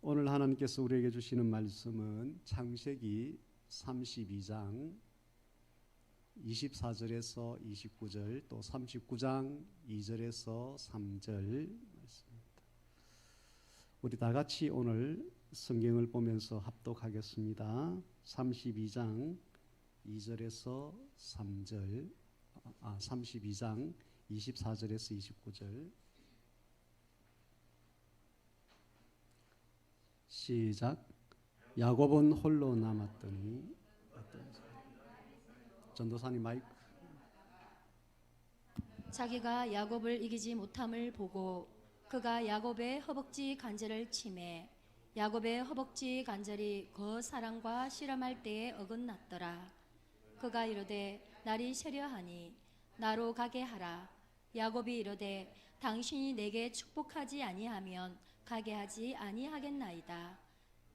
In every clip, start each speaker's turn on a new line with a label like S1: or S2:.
S1: 오늘 하나님께서 우리에게 주시는 말씀은 창세기 32장 24절에서 29절, 또 39장 2절에서 3절 말씀입니다. 우리 다 같이 오늘 성경을 보면서 합독하겠습니다. 32장 2절에서 3절, 32장 24절에서 29절. 시작. 야곱은 홀로 남았더니 전도사님 마이크.
S2: 자기가 야곱을 이기지 못함을 보고 그가 야곱의 허벅지 간절을 치매 야곱의 허벅지 간절이 그 사랑과 실험할 때에 어긋났더라. 그가 이르되 날이 세려하니 나로 가게 하라. 야곱이 이르되 당신이 내게 축복하지 아니하면 가게 하지 아니하겠나이다.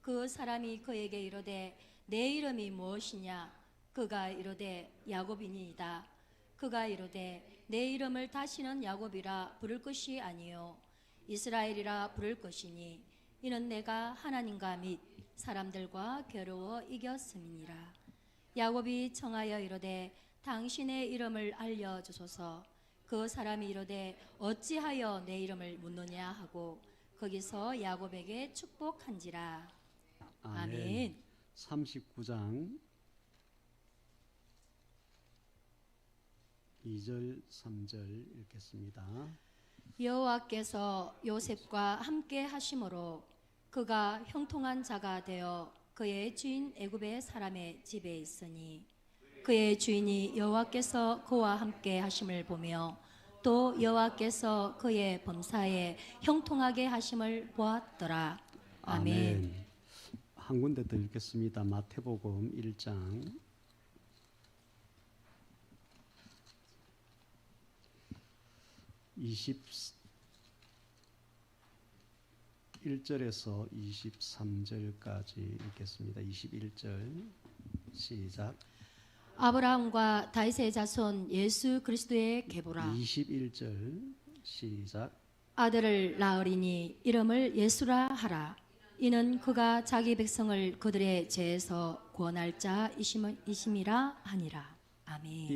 S2: 그 사람이 그에게 이르되 내 이름이 무엇이냐? 그가 이르되 야곱이니이다. 그가 이르되 내 이름을 다시는 야곱이라 부를 것이 아니요 이스라엘이라 부를 것이니 이는 내가 하나님과 및 사람들과 겨루어 이겼음이니라. 야곱이 청하여 이르되 당신의 이름을 알려주소서. 그 사람이 이르되 어찌하여 내 이름을 묻느냐 하고 거기서 야곱에게 축복한지라. 아멘.
S1: 39장 2절 3절 읽겠습니다.
S2: 여호와께서 요셉과 함께 하심으로 그가 형통한 자가 되어 그의 주인 애굽의 사람의 집에 있으니 그의 주인이 여호와께서 그와 함께 하심을 보며 또 여호와께서 그의 범사에 형통하게 하심을 보았더라. 아멘.
S1: 한 군데 더 읽겠습니다. 마태복음 1장 21절에서 23절까지 읽겠습니다. 21절 시작.
S2: 아브라함과 다윗의 자손 예수 그리스도의 계보라.
S1: 21절 시작.
S2: 아들을 낳으리니 이름을 예수라 하라. 이는 그가 자기 백성을 그들의 죄에서 구원할 자이심이라 하니라. 아멘.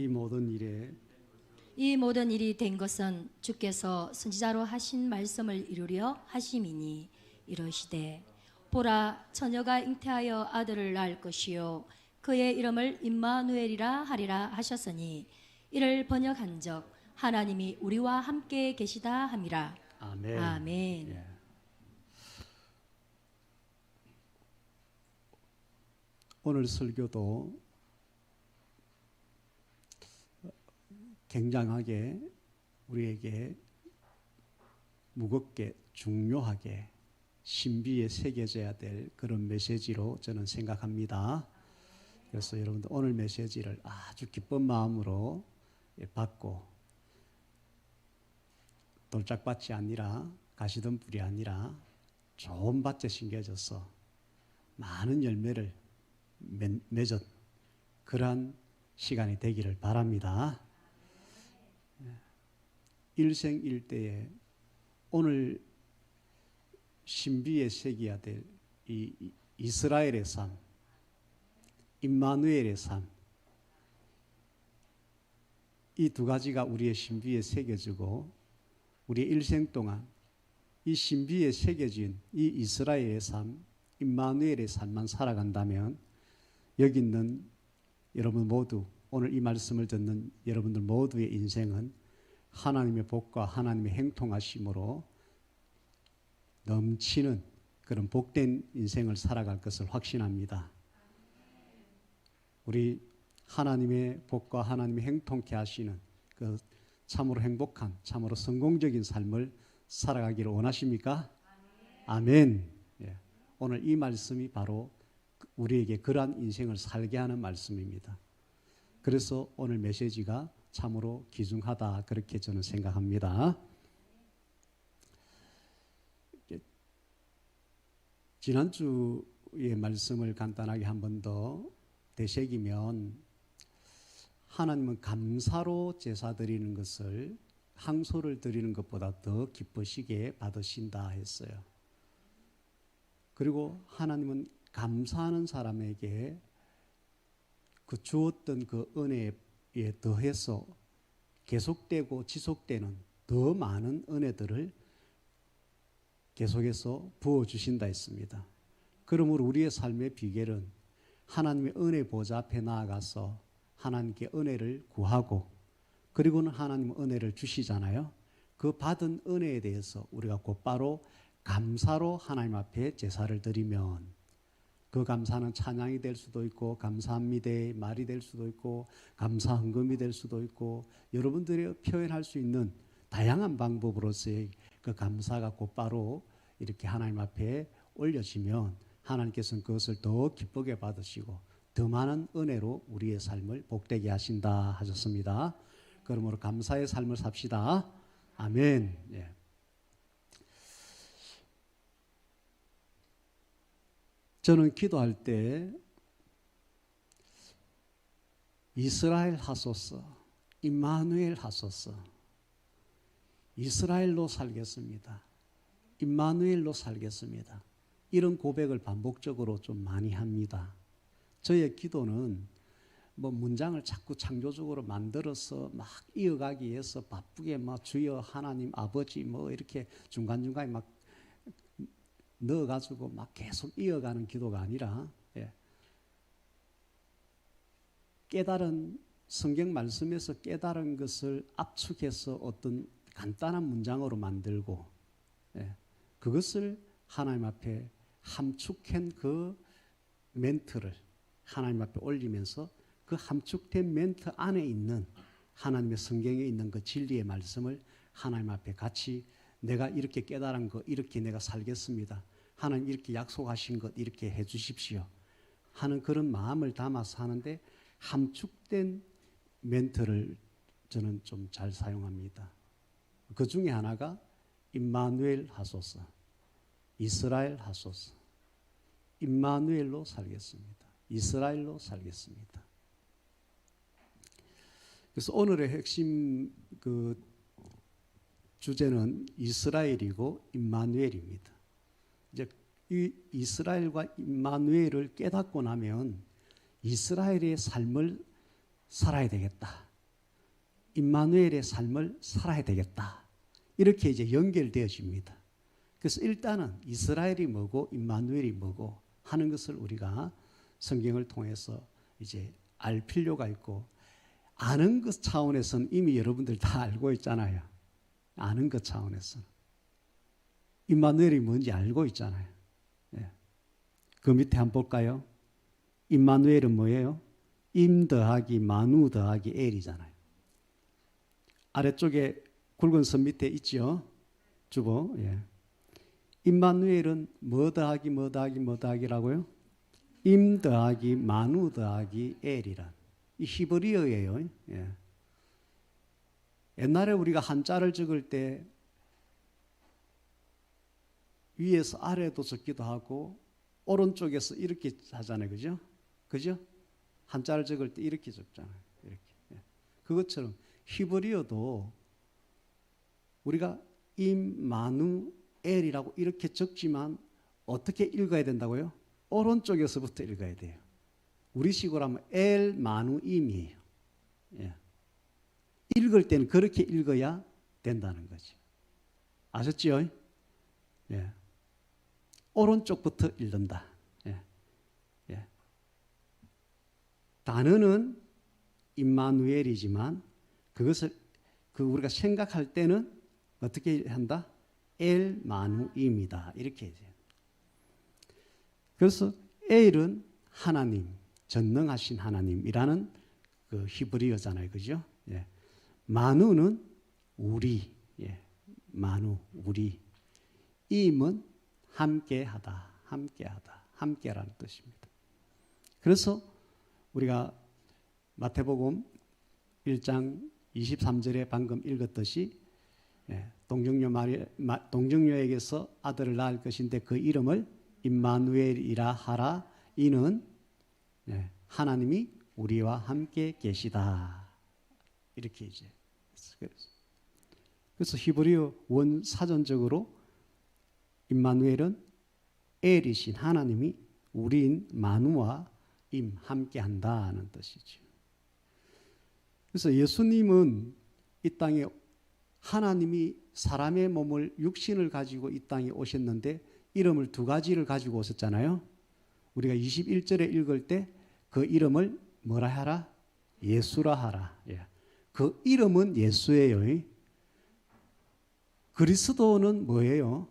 S1: 이 모든
S2: 일이 된 것은 주께서 선지자로 하신 말씀을 이루려 하심이니 이르시되 보라 처녀가 잉태하여 아들을 낳을 것이요 그의 이름을 임마누엘이라 하리라 하셨으니 이를 번역한적 하나님이 우리와 함께 계시다 함이라.
S1: 아멘.
S2: 아멘.
S1: 예. 오늘 설교도 굉장하게 우리에게 무겁게 중요하게 신비에 새겨져야 될 그런 메시지로 저는 생각합니다. 그래서 여러분들 오늘 메시지를 아주 기쁜 마음으로 받고 돌짝밭이 아니라 가시덤불이 아니라 좋은 밭에 심겨져서 많은 열매를 맺은 그러한 시간이 되기를 바랍니다. 일생일대에 오늘 신비에 새겨야 될 이 이스라엘의 삶, 임마누엘의 삶, 이 두 가지가 우리의 신비에 새겨지고 우리의 일생 동안 이 신비에 새겨진 이 이스라엘의 삶, 임마누엘의 삶만 살아간다면 여기 있는 여러분 모두, 오늘 이 말씀을 듣는 여러분들 모두의 인생은 하나님의 복과 하나님의 행통하심으로 넘치는 그런 복된 인생을 살아갈 것을 확신합니다. 우리 하나님의 복과 하나님의 행통케 하시는 그 참으로 행복한, 참으로 성공적인 삶을 살아가기를 원하십니까? 아멘. 예. 오늘 이 말씀이 바로 우리에게 그러한 인생을 살게 하는 말씀입니다. 그래서 오늘 메시지가 참으로 귀중하다 그렇게 저는 생각합니다. 지난주의 말씀을 간단하게 한 번 더 되새기면 하나님은 감사로 제사 드리는 것을 항소를 드리는 것보다 더 기쁘시게 받으신다 했어요. 그리고 하나님은 감사하는 사람에게 그 주었던 그 은혜에 더해서 계속되고 지속되는 더 많은 은혜들을 계속해서 부어주신다 했습니다. 그러므로 우리의 삶의 비결은 하나님의 은혜 보좌 앞에 나아가서 하나님께 은혜를 구하고, 그리고는 하나님은 은혜를 주시잖아요. 그 받은 은혜에 대해서 우리가 곧바로 감사로 하나님 앞에 제사를 드리면, 그 감사는 찬양이 될 수도 있고 감사합니다의 말이 될 수도 있고 감사 헌금이 될 수도 있고, 여러분들이 표현할 수 있는 다양한 방법으로서의 그 감사가 곧바로 이렇게 하나님 앞에 올려지면 하나님께서는 그것을 더 기쁘게 받으시고 더 많은 은혜로 우리의 삶을 복되게 하신다 하셨습니다. 그러므로 감사의 삶을 삽시다. 아멘. 예. 저는 기도할 때 이스라엘 하소서, 임마누엘 하소서, 이스라엘로 살겠습니다, 임마누엘로 살겠습니다, 이런 고백을 반복적으로 좀 많이 합니다. 저의 기도는 뭐 문장을 자꾸 창조적으로 만들어서 막 이어가기 위해서 바쁘게 막 주여 하나님 아버지 뭐 이렇게 중간중간에 막 넣어가지고 막 계속 이어가는 기도가 아니라, 깨달은 성경 말씀에서 깨달은 것을 압축해서 어떤 간단한 문장으로 만들고, 그것을 하나님 앞에 함축한 그 멘트를 하나님 앞에 올리면서 그 함축된 멘트 안에 있는 하나님의 성경에 있는 그 진리의 말씀을 하나님 앞에 같이, 내가 이렇게 깨달은 거 이렇게 내가 살겠습니다, 하나님 이렇게 약속하신 것 이렇게 해 주십시오 하는 그런 마음을 담아서 하는데, 함축된 멘트를 저는 좀 잘 사용합니다. 그 중에 하나가 임마누엘 하소서, 이스라엘 하소서, 임마누엘로 살겠습니다, 이스라엘로 살겠습니다. 그래서 오늘의 핵심 그 주제는 이스라엘이고 임마누엘입니다. 이제 이 이스라엘과 임마누엘을 깨닫고 나면 이스라엘의 삶을 살아야 되겠다, 임마누엘의 삶을 살아야 되겠다, 이렇게 이제 연결되어집니다. 그래서 일단은 이스라엘이 뭐고 임마누엘이 뭐고 하는 것을 우리가 성경을 통해서 이제 알 필요가 있고, 아는 것 차원에서는 이미 여러분들 다 알고 있잖아요. 아는 것 차원에서는 임마누엘이 뭔지 알고 있잖아요. 그 밑에 한번 볼까요? 임마누엘은 뭐예요? 임 더하기 마누 더하기 엘이잖아요. 아래쪽에 굵은 선 밑에 있죠, 주보. 임마누엘은 뭐 더하기 뭐 더하기 뭐 더하기라고요? 임 더하기 마누 더하기 엘이란, 이 히브리어예요. 옛날에 우리가 한자를 적을 때 위에서 아래도 적기도 하고 오른쪽에서 이렇게 하잖아요. 그죠? 한자를 적을 때 이렇게 적잖아요. 이렇게. 그것처럼 히브리어도 우리가 임마누엘이라고 이렇게 적지만 어떻게 읽어야 된다고요? 오른쪽에서부터 읽어야 돼요. 우리식으로 하면 엘 마누 임이에요. 읽을 때는 그렇게 읽어야 된다는 거죠. 아셨죠? 오른쪽부터 읽는다. 단어는 임마누엘이지만 그것을 우리가 생각할 때는 어떻게 한다? 엘 마누입니다. 이렇게 해야 돼요. 그래서 엘은 하나님, 전능하신 하나님이라는 그 히브리어잖아요. 그죠? 마누는 우리, 마누, 우리. 임은 함께하다, 함께하다, 함께라는 뜻입니다. 그래서 우리가 마태복음 1장 23절에 방금 읽었듯이 동정녀에게서 아들을 낳을 것인데 그 이름을 임마누엘이라 하라. 이는 하나님이 우리와 함께 계시다. 이렇게 이제 그래서 히브리어 원 사전적으로 임마누엘은 엘이신 하나님이 우리인 마누아 임 함께한다는 뜻이죠. 그래서 예수님은 이 땅에 하나님이 사람의 몸을 육신을 가지고 이 땅에 오셨는데 이름을 두 가지를 가지고 오셨잖아요. 우리가 21절에 읽을 때 그 이름을 뭐라 하라? 예수라 하라. 예. 그 이름은 예수예요. 그리스도는 뭐예요?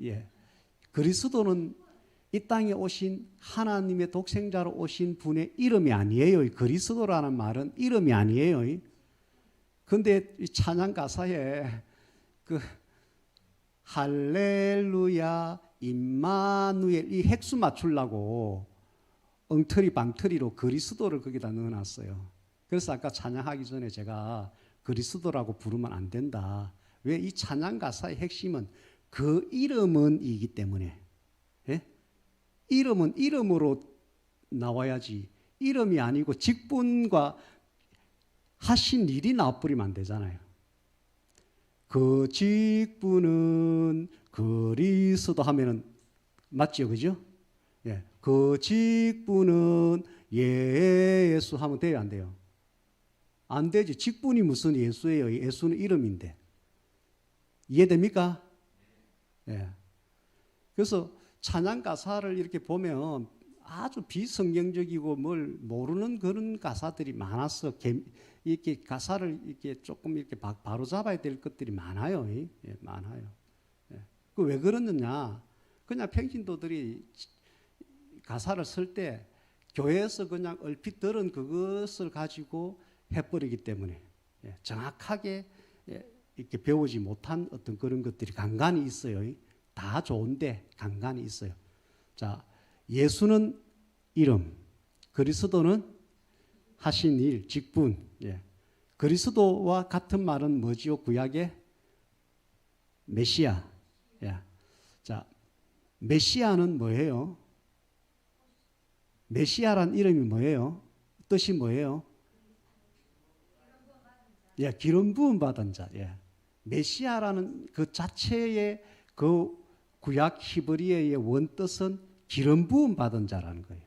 S1: 예. 그리스도는 이 땅에 오신 하나님의 독생자로 오신 분의 이름이 아니에요. 그리스도라는 말은 이름이 아니에요. 근데 이 찬양 가사에 그 할렐루야 임마누엘 이 획수 맞추려고 엉터리 방터리로 그리스도를 거기다 넣어놨어요. 그래서 아까 찬양하기 전에 제가 그리스도라고 부르면 안 된다. 왜? 이 찬양 가사의 핵심은 그 이름은 이기 때문에. 예? 이름은 이름으로 나와야지 이름이 아니고 직분과 하신 일이 나와버리면 안 되잖아요. 그 직분은 그리스도 하면은 맞죠, 그죠? 예, 그 직분은 예수 하면 돼요, 안 돼요? 안 되지. 직분이 무슨 예수예요? 예수는 이름인데. 이해됩니까? 예. 그래서 찬양 가사를 이렇게 보면 아주 비성경적이고 뭘 모르는 그런 가사들이 많았어. 이렇게 가사를 이렇게 조금 이렇게 바로 잡아야 될 것들이 많아요. 예, 많아요. 예. 그 왜 그러느냐? 그냥 평신도들이 가사를 쓸 때 교회에서 그냥 얼핏 들은 그것을 가지고 해버리기 때문에 예, 정확하게 예, 이렇게 배우지 못한 어떤 그런 것들이 간간히 있어요. 다 좋은데 간간히 있어요. 자, 예수는 이름, 그리스도는 하신 일, 직분. 예. 그리스도와 같은 말은 뭐지요? 구약의 메시아. 예. 자, 메시아는 뭐예요? 메시아란 이름이 뭐예요? 뜻이 뭐예요? 예, 기름 부음 받은 자. 예. 메시아라는 그 자체의 그 구약 히브리어의 원뜻은 기름 부음 받은 자라는 거예요.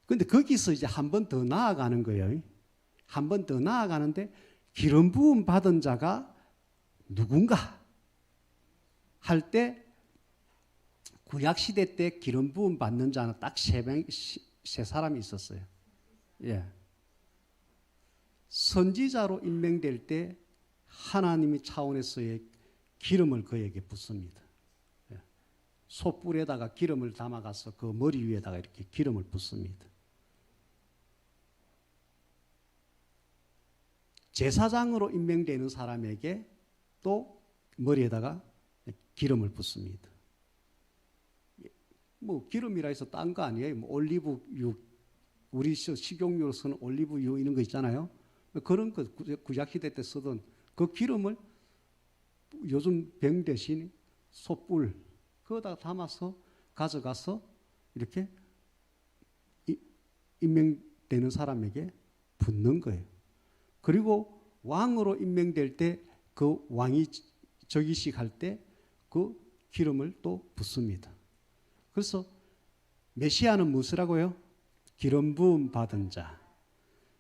S1: 그런데 거기서 이제 한 번 더 나아가는 거예요. 한 번 더 나아가는데 기름 부음 받은 자가 누군가 할 때 구약 시대 때 기름 부음 받는 자는 딱 세 사람이 있었어요. 예. 선지자로 임명될 때 하나님이 차원에서의 기름을 그에게 붓습니다. 예. 솥불에다가 기름을 담아가서 그 머리 위에다가 이렇게 기름을 붓습니다. 제사장으로 임명되는 사람에게 또 머리에다가 기름을 붓습니다. 뭐 기름이라 해서 딴 거 아니에요. 뭐 올리브유, 우리 식용유로서는 올리브유 이런 거 있잖아요. 그런 거 구약 시대 때 쓰던 그 기름을 요즘 병 대신 솥불 그거다 담아서 가져가서 이렇게 임명되는 사람에게 붓는 거예요. 그리고 왕으로 임명될 때 그 왕이 즉위식 할 때 그 기름을 또 붓습니다. 그래서 메시아는 무엇이라고요? 기름 부음 받은 자.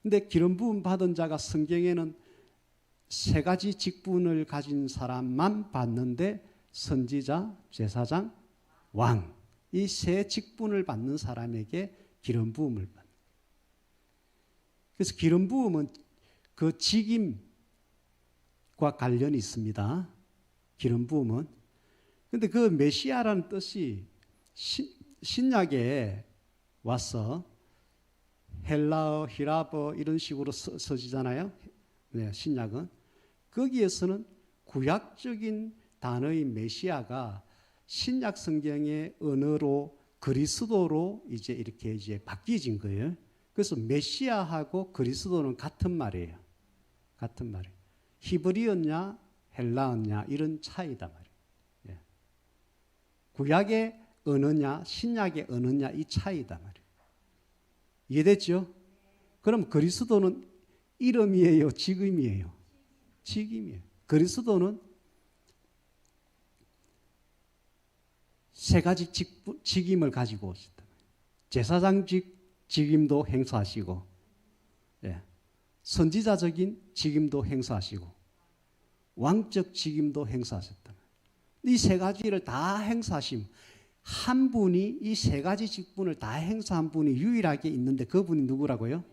S1: 근데 기름 부음 받은 자가 성경에는 세 가지 직분을 가진 사람만 받는데 선지자, 제사장, 왕. 이 세 직분을 받는 사람에게 기름 부음을 받는. 그래서 기름 부음은 그 직임과 관련이 있습니다. 기름 부음은. 근데 그 메시아라는 뜻이 신약에 와서 헬라어, 히라버 이런 식으로 써지잖아요. 네, 신약은. 거기에서는 구약적인 단어인 메시아가 신약 성경의 언어로 그리스도로 이제 바뀌어진 거예요. 그래서 메시아하고 그리스도는 같은 말이에요. 같은 말이에요. 히브리어냐 헬라어냐 이런 차이다 말이에요. 예. 구약의 언어냐 신약의 언어냐 이 차이다 말이에요. 이해됐죠? 그럼 그리스도는 이름이에요, 직임이에요? 직임이에요. 그리스도는 세 가지 직임을 가지고 오셨다. 제사장직 직임도 행사하시고, 예, 선지자적인 직임도 행사하시고, 왕적 직임도 행사하셨다. 이 세 가지를 다 행사하심. 한 분이 이 세 가지 직분을 다 행사한 분이 유일하게 있는데 그분이 누구라고요?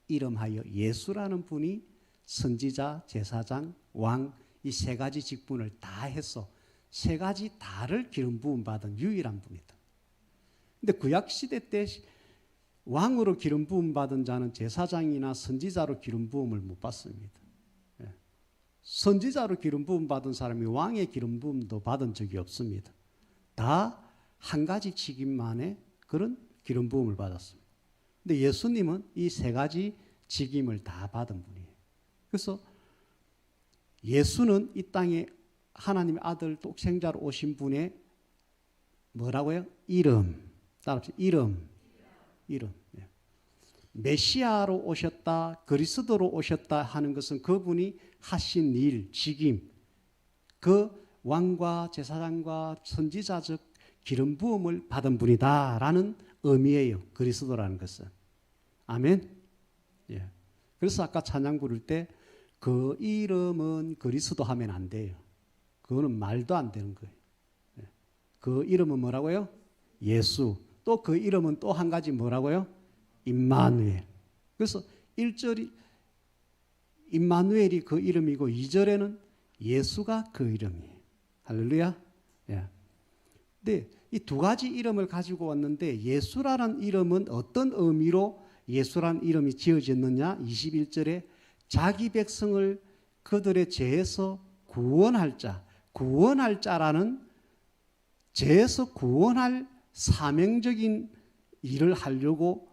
S1: 이름하여 예수라는 분이 선지자, 제사장, 왕 이 세 가지 직분을 다 해서 세 가지 다를 기름 부음 받은 유일한 분이다. 근데 구약 시대 때 왕으로 기름 부음 받은 자는 제사장이나 선지자로 기름 부음을 못 받습니다. 예. 선지자로 기름 부음 받은 사람이 왕의 기름 부음도 받은 적이 없습니다. 다 한 가지 직임만의 그런 기름 부음을 받았습니다. 근데 예수님은 이 세 가지 직임을 다 받은 분이에요. 그래서 예수는 이 땅에 하나님의 아들 독생자로 오신 분의 뭐라고요? 이름. 따라합시다. 이름. 예. 메시아로 오셨다, 그리스도로 오셨다 하는 것은 그분이 하신 일, 직임, 그 왕과 제사장과 선지자적 기름 부음을 받은 분이다라는 의미예요. 그리스도라는 것은. 아멘. 예. 그래서 아까 찬양 부를 때 그 이름은 그리스도 하면 안 돼요. 그거는 말도 안 되는 거예요. 예. 그 이름은 뭐라고요? 예수. 또 그 이름은 또 한 가지 뭐라고요? 임마누엘. 그래서 1절이 임마누엘이 그 이름이고 2절에는 예수가 그 이름이에요. 할렐루야. 예. 근데 이 두 가지 이름을 가지고 왔는데 예수라는 이름은 어떤 의미로 예수라는 이름이 지어졌느냐? 21절에 자기 백성을 그들의 죄에서 구원할 자, 구원할 자라는 죄에서 구원할 사명적인 일을 하려고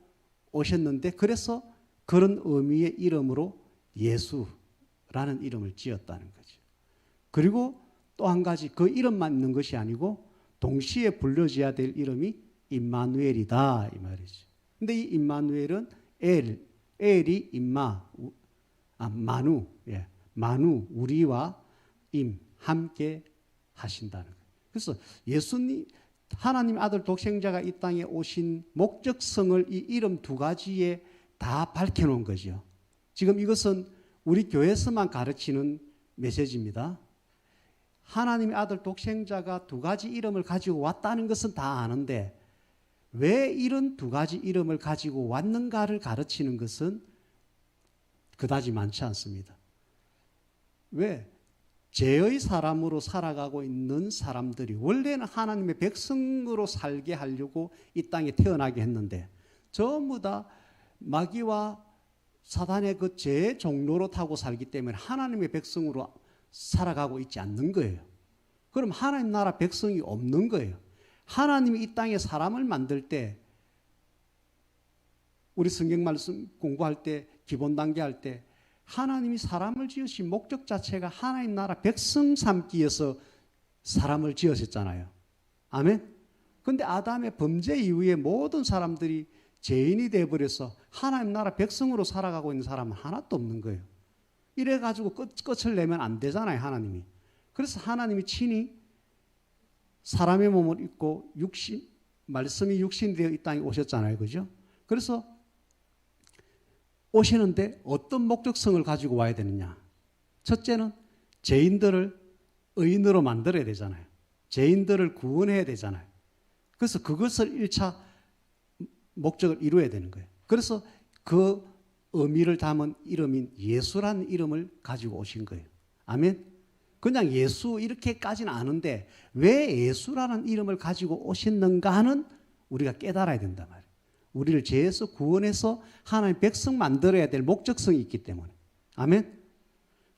S1: 오셨는데 그래서 그런 의미의 이름으로 예수라는 이름을 지었다는 거죠. 그리고 또 한 가지 그 이름만 있는 것이 아니고 동시에 불려져야 될 이름이 임마누엘이다 이 말이죠. 근데 이 임마누엘은 엘이 마누, 예, 마누 우리와 임 함께 하신다는 거예요. 그래서 예수님 하나님 아들 독생자가 이 땅에 오신 목적성을 이 이름 두 가지에 다 밝혀놓은 거죠. 지금 이것은 우리 교회에서만 가르치는 메시지입니다. 하나님의 아들 독생자가 두 가지 이름을 가지고 왔다는 것은 다 아는데 왜 이런 두 가지 이름을 가지고 왔는가를 가르치는 것은 그다지 많지 않습니다. 왜? 죄의 사람으로 살아가고 있는 사람들이 원래는 하나님의 백성으로 살게 하려고 이 땅에 태어나게 했는데 전부 다 마귀와 사단의 그 죄의 종로로 타고 살기 때문에 하나님의 백성으로 살아가고 있지 않는 거예요. 그럼 하나님 나라 백성이 없는 거예요. 하나님이 이 땅에 사람을 만들 때 우리 성경 말씀 공부할 때 기본 단계 할 때 하나님이 사람을 지으신 목적 자체가 하나님 나라 백성 삼기 위해서 사람을 지으셨잖아요. 아멘. 그런데 아담의 범죄 이후에 모든 사람들이 죄인이 되어버려서 하나님 나라 백성으로 살아가고 있는 사람은 하나도 없는 거예요. 이래가지고 끝을 내면 안 되잖아요, 하나님이. 그래서 하나님이 친히 사람의 몸을 입고 말씀이 육신이 되어 이 땅에 오셨잖아요, 그죠? 그래서 오시는데 어떤 목적성을 가지고 와야 되느냐? 첫째는 죄인들을 의인으로 만들어야 되잖아요. 죄인들을 구원해야 되잖아요. 그래서 그것을 1차 목적을 이루어야 되는 거예요. 그래서 그 의미를 담은 이름인 예수라는 이름을 가지고 오신 거예요. 아멘. 그냥 예수 이렇게까지는 아는데 왜 예수라는 이름을 가지고 오셨는가는 우리가 깨달아야 된단 말이에요. 우리를 죄에서 구원해서 하나님의 백성 만들어야 될 목적성이 있기 때문에. 아멘.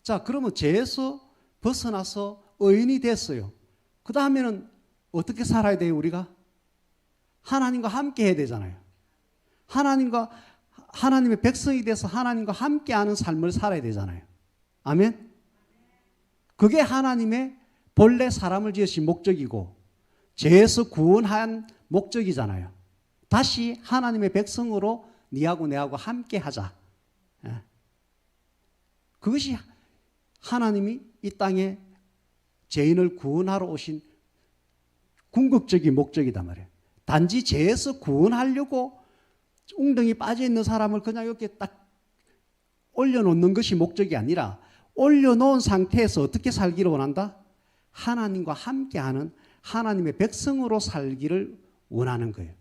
S1: 자, 그러면 죄에서 벗어나서 의인이 됐어요. 그 다음에는 어떻게 살아야 돼요, 우리가? 하나님과 함께 해야 되잖아요. 하나님의 백성이 돼서 하나님과 함께하는 삶을 살아야 되잖아요. 아멘. 그게 하나님의 본래 사람을 지으신 목적이고 죄에서 구원한 목적이잖아요. 다시 하나님의 백성으로 니하고 내하고 함께하자. 그것이 하나님이 이 땅에 죄인을 구원하러 오신 궁극적인 목적이단 말이에요. 단지 죄에서 구원하려고 웅덩이 빠져 있는 사람을 그냥 이렇게 딱 올려놓는 것이 목적이 아니라 올려놓은 상태에서 어떻게 살기를 원한다? 하나님과 함께하는 하나님의 백성으로 살기를 원하는 거예요.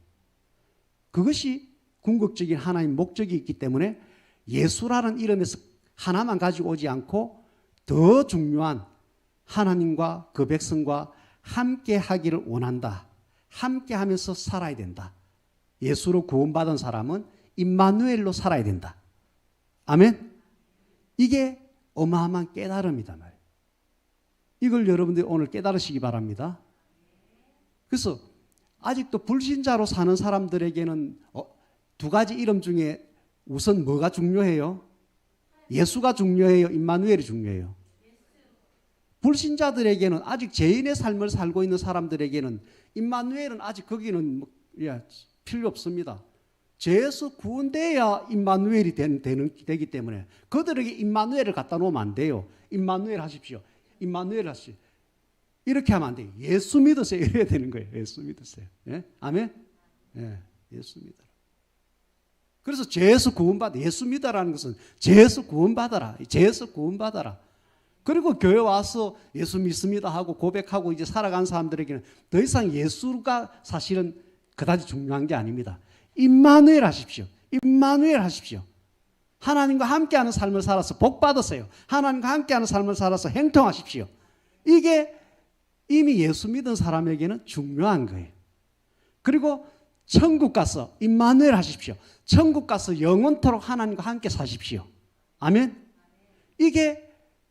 S1: 그것이 궁극적인 하나님 목적이 있기 때문에 예수라는 이름에서 하나만 가지고 오지 않고 더 중요한 하나님과 그 백성과 함께하기를 원한다. 함께하면서 살아야 된다. 예수로 구원받은 사람은 임마누엘로 살아야 된다. 아멘. 이게 어마어마한 깨달음이다 말이에요. 이걸 여러분들이 오늘 깨달으시기 바랍니다. 그래서 아직도 불신자로 사는 사람들에게는 두 가지 이름 중에 우선 뭐가 중요해요? 예수가 중요해요? 임마누엘이 중요해요? 불신자들에게는 아직 죄인의 삶을 살고 있는 사람들에게는 임마누엘은 아직 거기는 필요 없습니다. 죄에서 구원돼야 임마누엘이 되기 때문에 그들에게 임마누엘을 갖다 놓으면 안 돼요. 임마누엘 하십시오. 임마누엘 하십시오. 이렇게 하면 안 돼요. 예수 믿으세요. 이래야 되는 거예요. 예수 믿으세요. 예? 아멘? 예, 예수 믿어라. 그래서 죄에서 구원받아. 예수 믿어라는 것은 죄에서 구원받아라. 죄에서 구원받아라. 그리고 교회 와서 예수 믿습니다 하고 고백하고 이제 살아간 사람들에게는 더 이상 예수가 사실은 그다지 중요한 게 아닙니다. 임마누엘 하십시오. 임마누엘 하십시오. 하나님과 함께하는 삶을 살아서 복 받으세요. 하나님과 함께하는 삶을 살아서 행통하십시오. 이게 이미 예수 믿은 사람에게는 중요한 거예요. 그리고 천국 가서 임마누엘 하십시오. 천국 가서 영원토록 하나님과 함께 사십시오. 아멘. 이게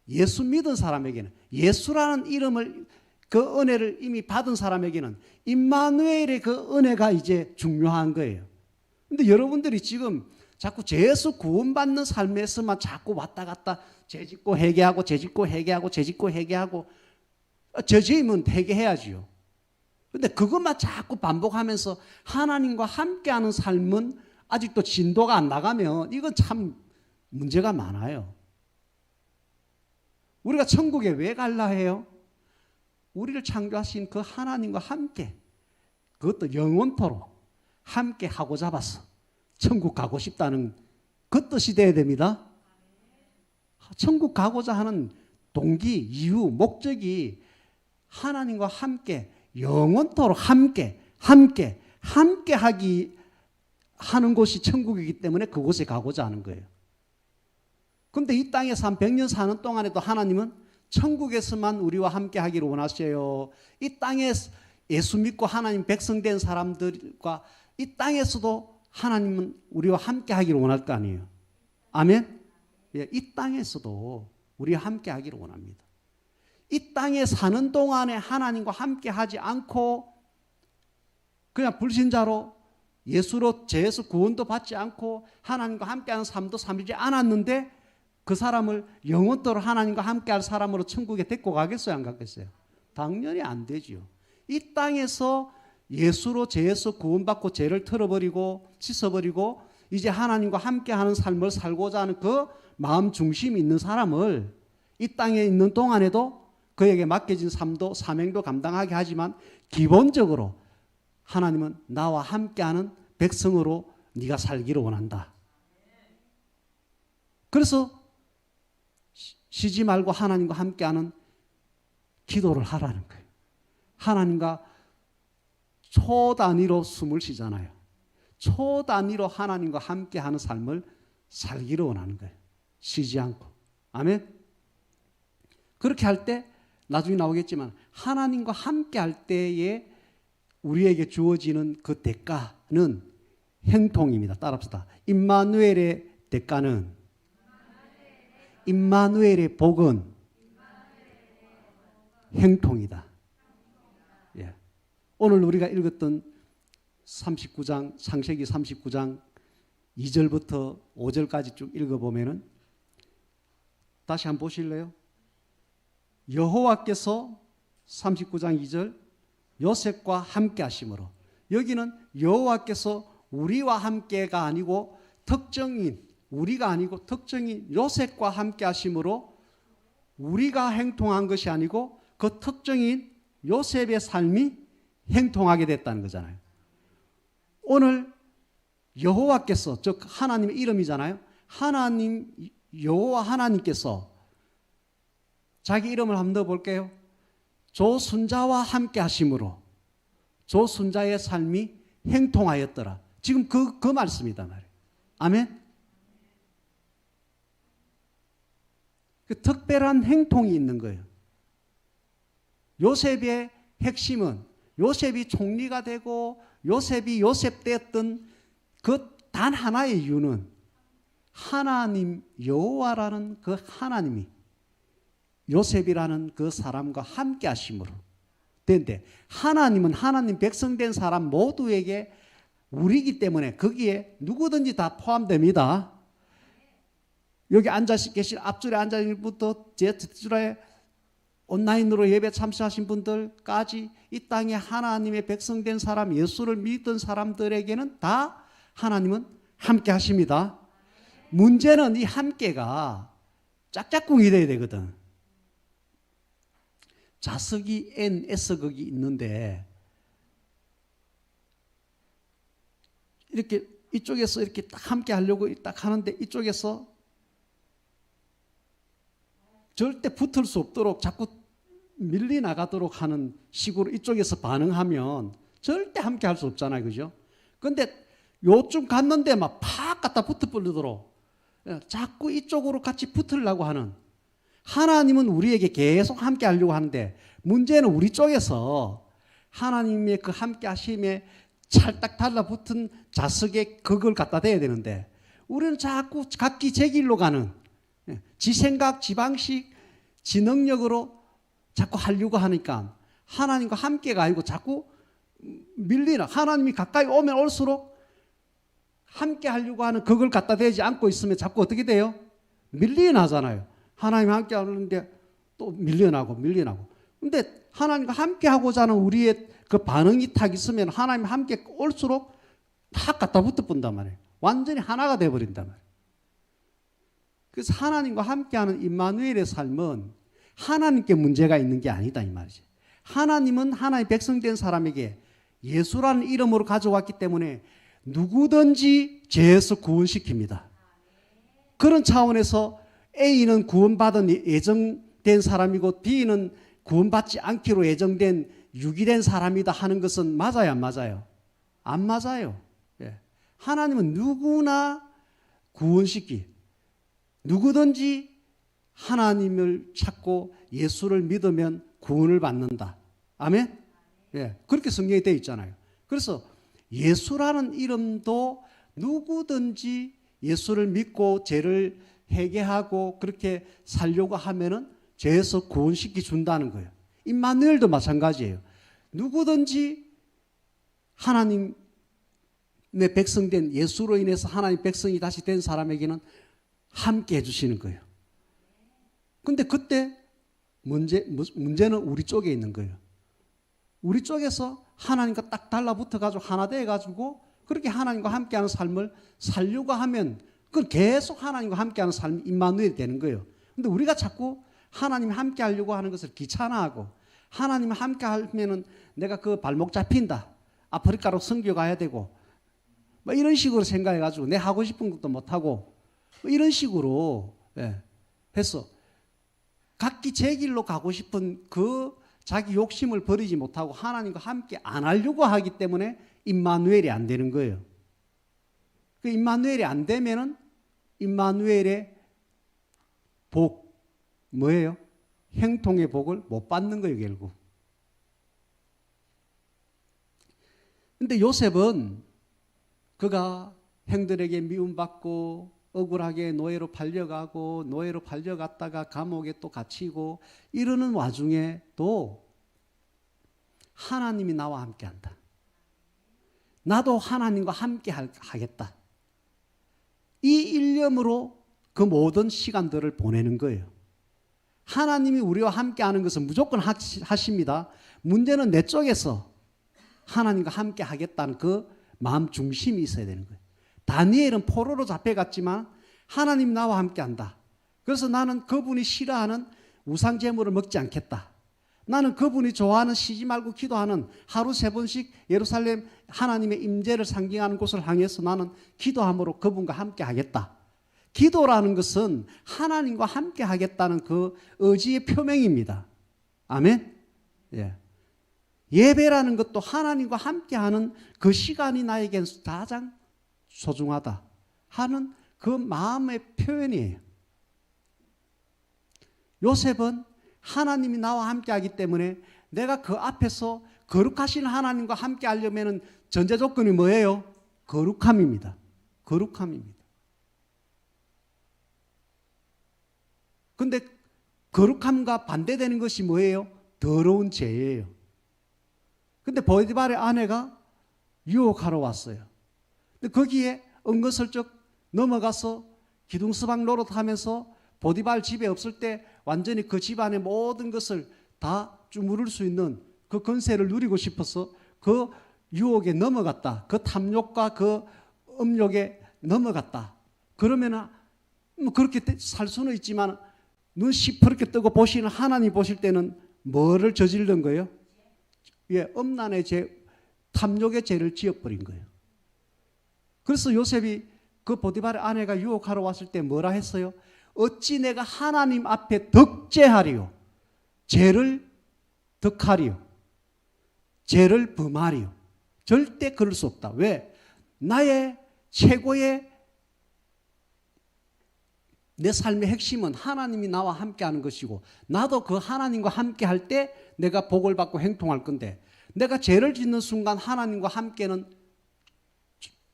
S1: 예수 믿은 사람에게는 예수라는 이름을 그 은혜를 이미 받은 사람에게는 임마누엘의 그 은혜가 이제 중요한 거예요. 근데 여러분들이 지금 자꾸 죄에서 구원받는 삶에서만 자꾸 왔다 갔다 죄 짓고 회개하고 죄 짓고 회개하고 죄 짓고 회개하고 죄 지으면 회개해야지요. 근데 그것만 자꾸 반복하면서 하나님과 함께하는 삶은 아직도 진도가 안 나가면 이건 참 문제가 많아요. 우리가 천국에 왜 갈라 해요? 우리를 창조하신 그 하나님과 함께 그것도 영원토록 함께 하고 잡았어. 천국 가고 싶다는 그 뜻이 돼야 됩니다. 천국 가고자 하는 동기, 이유, 목적이 하나님과 함께 영원토록 함께 하기 하는 곳이 천국이기 때문에 그곳에 가고자 하는 거예요. 그런데 이 땅에서 한 100년 사는 동안에도 하나님은 천국에서만 우리와 함께 하기를 원하셔요. 이 땅에 예수 믿고 하나님 백성된 사람들과 이 땅에서도 하나님은 우리와 함께 하기를 원할 거 아니에요. 아멘? 예, 이 땅에서도 우리와 함께 하기를 원합니다. 이 땅에 사는 동안에 하나님과 함께 하지 않고 그냥 불신자로 예수로 죄에서 구원도 받지 않고 하나님과 함께하는 삶도 삼지 않았는데 그 사람을 영원토록 하나님과 함께할 사람으로 천국에 데리고 가겠어요? 안 가겠어요? 당연히 안 되지요. 이 땅에서 예수로 죄에서 구원받고 죄를 털어버리고 씻어버리고 이제 하나님과 함께하는 삶을 살고자 하는 그 마음 중심이 있는 사람을 이 땅에 있는 동안에도 그에게 맡겨진 삶도 사명도 감당하게 하지만 기본적으로 하나님은 나와 함께하는 백성으로 네가 살기를 원한다. 그래서 쉬지 말고 하나님과 함께하는 기도를 하라는 거예요. 하나님과 초단위로 숨을 쉬잖아요. 초단위로 하나님과 함께하는 삶을 살기를 원하는 거예요. 쉬지 않고. 아멘. 그렇게 할 때 나중에 나오겠지만 하나님과 함께할 때에 우리에게 주어지는 그 대가는 행통입니다. 따라합시다. 임마누엘의 대가는 임마누엘의 복은 행통이다. 예. 오늘 우리가 읽었던 39장 창세기 39장 2절부터 5절까지 쭉 읽어보면은 다시 한번 보실래요? 여호와께서 39장 2절 요셉과 함께 하심으로 여기는 여호와께서 우리와 함께가 아니고 특정인 우리가 아니고 특정인 요셉과 함께 하심으로 우리가 행통한 것이 아니고 그 특정인 요셉의 삶이 행통하게 됐다는 거잖아요. 오늘 여호와께서, 즉 하나님의 이름이잖아요. 하나님, 여호와 하나님께서 자기 이름을 한번 넣어볼게요. 조순자와 함께 하심으로 조순자의 삶이 행통하였더라. 지금 그 말씀이다 말이에요. 아멘. 그 특별한 행통이 있는 거예요. 요셉의 핵심은 요셉이 총리가 되고 요셉이 요셉 되었던 그 단 하나의 이유는 하나님 여호와라는 그 하나님이 요셉이라는 그 사람과 함께 하심으로 된데, 하나님은 하나님 백성된 사람 모두에게 우리이기 때문에 거기에 누구든지 다 포함됩니다. 여기 앉아 계신 앞줄에 앉아 있는 분부터 제 뒷줄에 온라인으로 예배 참석하신 분들까지 이 땅에 하나님의 백성된 사람, 예수를 믿던 사람들에게는 다 하나님은 함께 하십니다. 문제는 이 함께가 짝짝꿍이 돼야 되거든. 자석이 N, S극이 있는데 이렇게 이쪽에서 이렇게 딱 함께 하려고 딱 하는데 이쪽에서 절대 붙을 수 없도록 자꾸 밀리 나가도록 하는 식으로 이쪽에서 반응하면 절대 함께 할 수 없잖아요. 그죠? 근데 요쯤 갔는데 막 팍 갖다 붙어버리도록 자꾸 이쪽으로 같이 붙으려고 하는, 하나님은 우리에게 계속 함께 하려고 하는데 문제는 우리 쪽에서 하나님의 그 함께 하심에 찰딱 달라붙은 자석에 그걸 갖다 대야 되는데 우리는 자꾸 각기 제 길로 가는, 지 생각, 지 방식, 지 능력으로 자꾸 하려고 하니까 하나님과 함께가 아니고 자꾸 밀리나, 하나님이 가까이 오면 올수록 함께 하려고 하는 그걸 갖다 대지 않고 있으면 자꾸 어떻게 돼요? 밀려나잖아요. 하나님 함께 하는데 또 밀려나고. 근데 하나님과 함께 하고자 하는 우리의 그 반응이 탁 있으면 하나님 함께 올수록 탁 갖다 붙어 본단 말이에요. 완전히 하나가 돼버린단 말이에요. 그래서 하나님과 함께하는 임마누엘의 삶은 하나님께 문제가 있는 게 아니다 이 말이죠. 하나님은 하나님 백성된 사람에게 예수라는 이름으로 가져왔기 때문에 누구든지 죄에서 구원시킵니다. 그런 차원에서 A는 구원받은 예정된 사람이고 B는 구원받지 않기로 예정된 유기된 사람이다 하는 것은 맞아요, 안 맞아요? 안 맞아요. 예. 하나님은 누구나 구원시키, 누구든지 하나님을 찾고 예수를 믿으면 구원을 받는다. 아멘? 예. 그렇게 성경에 되어 있잖아요. 그래서 예수라는 이름도 누구든지 예수를 믿고 죄를 회개하고 그렇게 살려고 하면은 죄에서 구원시켜 준다는 거예요. 임마누엘도 마찬가지예요. 누구든지 하나님의 백성된 예수로 인해서 하나님 백성이 다시 된 사람에게는 함께 해주시는 거예요. 근데 그때 문제는 우리 쪽에 있는 거예요. 우리 쪽에서 하나님과 딱 달라붙어가지고 하나 돼가지고 그렇게 하나님과 함께하는 삶을 살려고 하면 그건 계속 하나님과 함께하는 삶이 임마누엘이 되는 거예요. 근데 우리가 자꾸 하나님 함께 하려고 하는 것을 귀찮아하고 하나님 함께 하면은 내가 그 발목 잡힌다. 아프리카로 선교 가야 되고 뭐 이런 식으로 생각해가지고 내 하고 싶은 것도 못하고 뭐 이런 식으로 해서 각기 제 길로 가고 싶은 그 자기 욕심을 버리지 못하고 하나님과 함께 안 하려고 하기 때문에 임마누엘이 안 되는 거예요. 그 임마누엘이 안 되면은 임마누엘의 복 뭐예요? 행통의 복을 못 받는 거예요, 결국. 근데 요셉은 그가 형들에게 미움받고 억울하게 노예로 팔려가고 노예로 팔려갔다가 감옥에 또 갇히고 이러는 와중에 또 하나님이 나와 함께한다. 나도 하나님과 함께 하겠다. 이 일념으로 그 모든 시간들을 보내는 거예요. 하나님이 우리와 함께하는 것은 무조건 하십니다. 문제는 내 쪽에서 하나님과 함께 하겠다는 그 마음 중심이 있어야 되는 거예요. 다니엘은 포로로 잡혀갔지만 하나님 나와 함께한다. 그래서 나는 그분이 싫어하는 우상 제물을 먹지 않겠다. 나는 그분이 좋아하는 쉬지 말고 기도하는 하루 3번씩 예루살렘 하나님의 임재를 상징하는 곳을 향해서 나는 기도함으로 그분과 함께 하겠다. 기도라는 것은 하나님과 함께 하겠다는 그 의지의 표명입니다. 아멘. 예. 예배라는 것도 하나님과 함께 하는 그 시간이 나에겐 가장 소중하다 하는 그 마음의 표현이에요. 요셉은 하나님이 나와 함께 하기 때문에 내가 그 앞에서 거룩하신 하나님과 함께 하려면 전제 조건이 뭐예요? 거룩함입니다. 거룩함입니다. 근데 거룩함과 반대되는 것이 뭐예요? 더러운 죄예요. 근데 보디발의 아내가 유혹하러 왔어요. 근데 거기에 은근슬쩍 넘어가서 기둥수박 노릇하면서 보디발 집에 없을 때 완전히 그 집안의 모든 것을 다 주무를 수 있는 그 권세를 누리고 싶어서 그 유혹에 넘어갔다. 그 탐욕과 그 음욕에 넘어갔다. 그러면 뭐 그렇게 살 수는 있지만 눈 시퍼렇게 뜨고 보시는 하나님 보실 때는 뭐를 저지른 거예요? 예, 음란의 죄, 탐욕의 죄를 지어버린 거예요. 그래서 요셉이 그 보디발의 아내가 유혹하러 왔을 때 뭐라 했어요? 어찌 내가 하나님 앞에 덕죄하리요? 죄를 덕하리요? 죄를 범하리요? 절대 그럴 수 없다. 왜? 나의 최고의 내 삶의 핵심은 하나님이 나와 함께 하는 것이고 나도 그 하나님과 함께 할 때 내가 복을 받고 행통할 건데 내가 죄를 짓는 순간 하나님과 함께는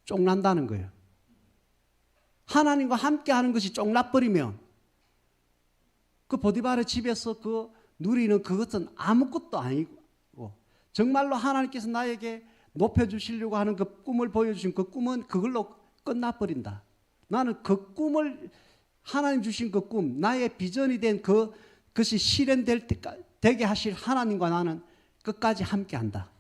S1: 쫑난다는 거예요. 하나님과 함께 하는 것이 쫑나버리면 그 보디발의 집에서 그 누리는 그것은 아무것도 아니고 정말로 하나님께서 나에게 높여주시려고 하는 그 꿈을 보여주신 그 꿈은 그걸로 끝나버린다. 나는 그 꿈을 하나님 주신 그 꿈, 나의 비전이 된 그것이 실현될 때까지 되게 하실 하나님과 나는 끝까지 함께 한다.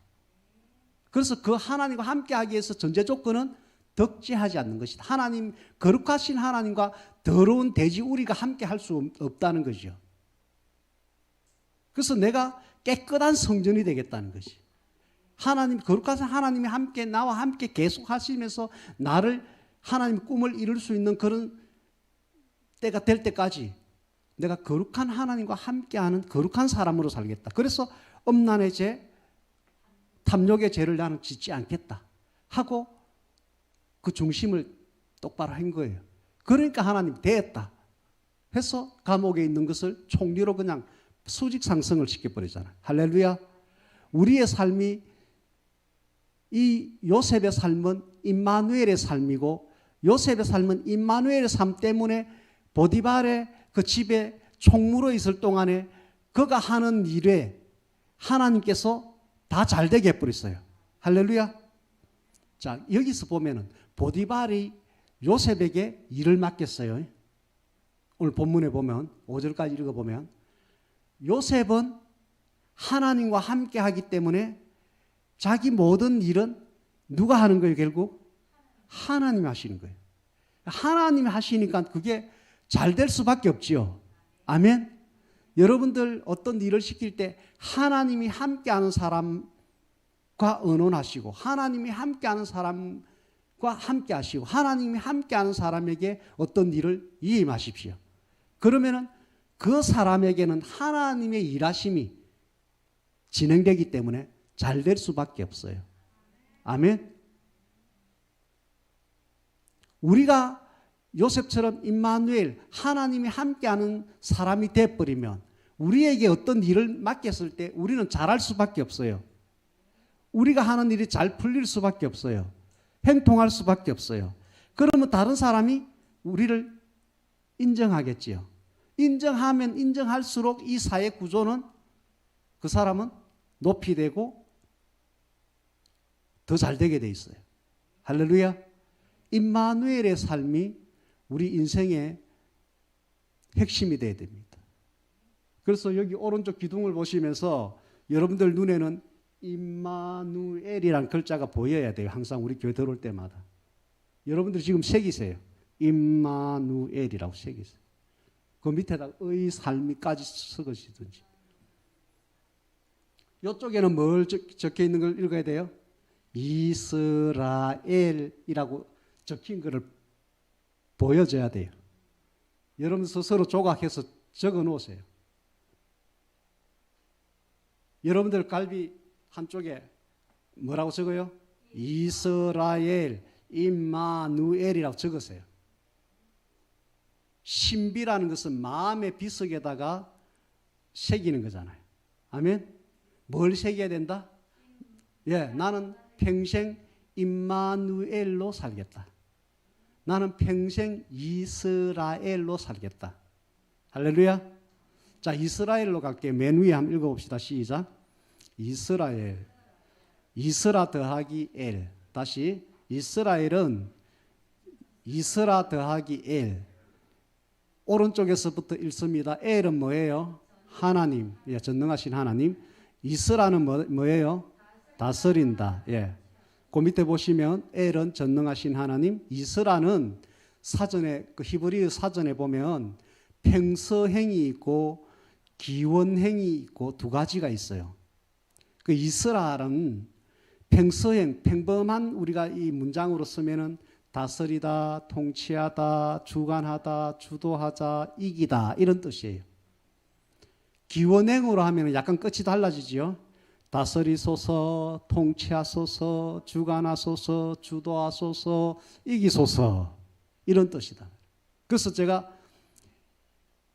S1: 그래서 그 하나님과 함께 하기 위해서 전제 조건은 덕죄하지 않는 것이다. 하나님, 거룩하신 하나님과 더러운 돼지우리가 함께 할 수 없다는 거죠. 그래서 내가 깨끗한 성전이 되겠다는 것이. 하나님, 거룩하신 하나님이 함께, 나와 함께 계속 하시면서 나를 하나님 꿈을 이룰 수 있는 그런 때가 될 때까지 내가 거룩한 하나님과 함께하는 거룩한 사람으로 살겠다. 그래서 음란의 죄, 탐욕의 죄를 나는 짓지 않겠다 하고 그 중심을 똑바로 한 거예요. 그러니까 하나님 됐다 해서 감옥에 있는 것을 총리로 그냥 수직 상승을 시켜버리잖아요. 할렐루야. 우리의 삶이 이 요셉의 삶은 임마누엘의 삶이고 요셉의 삶은 임마누엘의 삶 때문에 보디발의 그 집에 총무로 있을 동안에 그가 하는 일에 하나님께서 다 잘되게 해버렸어요. 할렐루야. 자, 여기서 보면은 보디발이 요셉에게 일을 맡겼어요. 오늘 본문에 보면 5절까지 읽어보면 요셉은 하나님과 함께 하기 때문에 자기 모든 일은 누가 하는 거예요? 결국 하나님이 하시는 거예요. 하나님이 하시니까 그게 잘 될 수밖에 없지요. 아멘. 여러분들 어떤 일을 시킬 때 하나님이 함께하는 사람과 의논하시고 하나님이 함께하는 사람과 함께하시고 하나님이 함께하는 사람에게 어떤 일을 위임하십시오. 그러면은 그 사람에게는 하나님의 일하심이 진행되기 때문에 잘 될 수밖에 없어요. 아멘. 우리가 요셉처럼 임마누엘 하나님이 함께하는 사람이 돼버리면 우리에게 어떤 일을 맡겼을 때 우리는 잘할 수밖에 없어요. 우리가 하는 일이 잘 풀릴 수밖에 없어요. 행통할 수밖에 없어요. 그러면 다른 사람이 우리를 인정하겠지요. 인정하면 인정할수록 이 사회 구조는 그 사람은 높이 되고 더 잘 되게 돼 있어요. 할렐루야. 임마누엘의 삶이 우리 인생의 핵심이 되어야 됩니다. 그래서 여기 오른쪽 기둥을 보시면서 여러분들 눈에는 임마누엘이라는 글자가 보여야 돼요. 항상 우리 교회 들어올 때마다. 여러분들이 지금 새기세요. 임마누엘이라고 새기세요. 그 밑에다가 의 삶이까지 쓰시든지. 이쪽에는 뭘 적혀 있는 걸 읽어야 돼요? 이스라엘이라고 적힌 것을 보여줘야 돼요. 여러분 스스로 조각해서 적어 놓으세요. 여러분들 갈비 한쪽에 뭐라고 적어요? 이스라엘, 임마누엘이라고 적으세요. 신비라는 것은 마음의 비석에다가 새기는 거잖아요. 아멘? 뭘 새겨야 된다? 예, 나는 평생 임마누엘로 살겠다. 나는 평생 이스라엘로 살겠다. 할렐루야. 자, 이스라엘로 갈게요. 맨 위에 한번 읽어봅시다. 시작. 이스라엘. 이스라 더하기 엘. 다시. 이스라엘은 이스라 더하기 엘. 오른쪽에서부터 읽습니다. 엘은 뭐예요? 하나님. 예, 전능하신 하나님. 이스라는 뭐예요? 다스린다. 예. 그 밑에 보시면 엘은 전능하신 하나님, 이스라는 사전에 그 히브리 사전에 보면 평서행이 있고 기원행이 있고 두 가지가 있어요. 그 이스라는 평서행, 평범한 우리가 이 문장으로 쓰면은 다스리다, 통치하다, 주관하다, 주도하자, 이기다 이런 뜻이에요. 기원행으로 하면 약간 끝이 달라지지요. 다스리소서, 통치하소서, 주관하소서, 주도하소서, 이기소서 이런 뜻이다. 그래서 제가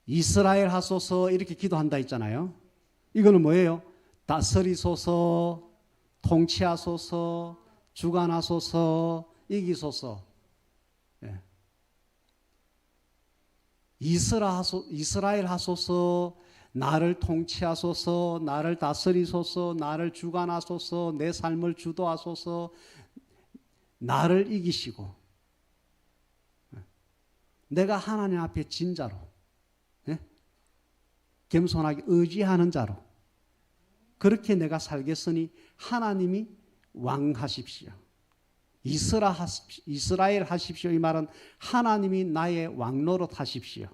S1: 이스라엘 하소서 이렇게 기도한다 했잖아요. 이거는 뭐예요? 다스리소서, 통치하소서, 주관하소서, 이기소서. 예. 이스라엘 하소서, 나를 통치하소서, 나를 다스리소서, 나를 주관하소서, 내 삶을 주도하소서, 나를 이기시고 내가 하나님 앞에 진자로 겸손하게 의지하는 자로 그렇게 내가 살겠으니 하나님이 왕하십시오. 이스라엘 하십시오. 이 말은 하나님이 나의 왕노릇 하십시오.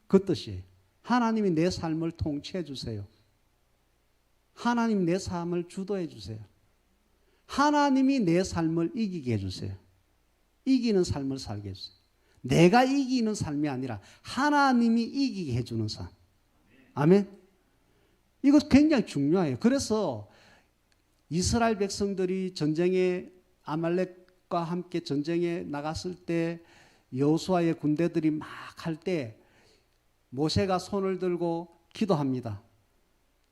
S1: 그 뜻이에요. 하나님이 내 삶을 통치해 주세요. 하나님 내 삶을 주도해 주세요. 하나님이 내 삶을 이기게 해주세요. 이기는 삶을 살게 해주세요. 내가 이기는 삶이 아니라 하나님이 이기게 해주는 삶. 아멘. 이거 굉장히 중요해요. 그래서 이스라엘 백성들이 전쟁에 아말렉과 함께 전쟁에 나갔을 때 여호수아의 군대들이 막 할 때 모세가 손을 들고 기도합니다.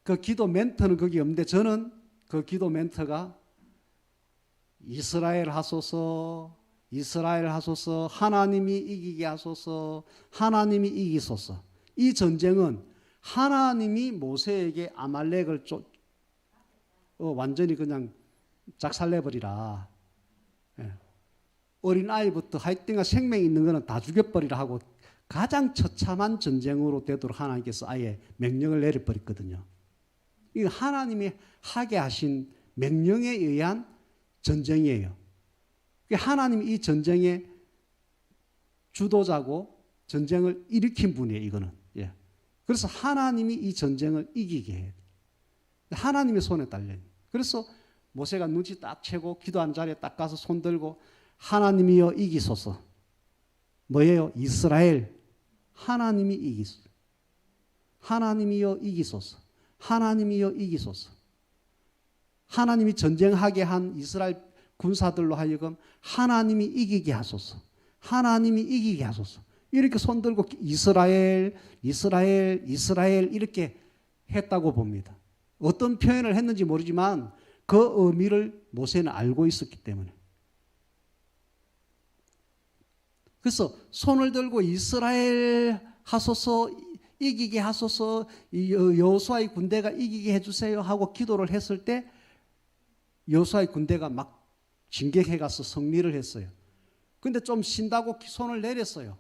S1: 그 기도 멘트는 거기 없는데 저는 그 기도 멘트가 이스라엘 하소서, 이스라엘 하소서, 하나님이 이기게 하소서, 하나님이 이기소서. 이 전쟁은 하나님이 모세에게 아말렉을 완전히 그냥 작살내버리라. 예. 어린아이부터 하여튼가 생명 있는 거는 다 죽여버리라 하고 가장 처참한 전쟁으로 되도록 하나님께서 아예 명령을 내려버렸거든요. 이거 하나님이 하게 하신 명령에 의한 전쟁이에요. 하나님이 이 전쟁의 주도자고 전쟁을 일으킨 분이에요. 이거는. 예. 그래서 하나님이 이 전쟁을 이기게 해요. 하나님의 손에 달려요. 그래서 모세가 눈치 딱 채고 기도한 자리에 딱 가서 손 들고 하나님이여 이기소서. 뭐예요? 이스라엘. 하나님이 이기소서. 하나님이여 이기소서. 하나님이여 이기소서. 하나님이 전쟁하게 한 이스라엘 군사들로 하여금 하나님이 이기게 하소서. 하나님이 이기게 하소서. 이렇게 손 들고 이스라엘, 이스라엘, 이스라엘 이렇게 했다고 봅니다. 어떤 표현을 했는지 모르지만 그 의미를 모세는 알고 있었기 때문에. 그래서 손을 들고 이스라엘 하소서, 이기게 하소서, 여호수아의 군대가 이기게 해주세요 하고 기도를 했을 때 여호수아의 군대가 막 진격해 가서 승리를 했어요. 근데 좀 쉰다고 손을 내렸어요.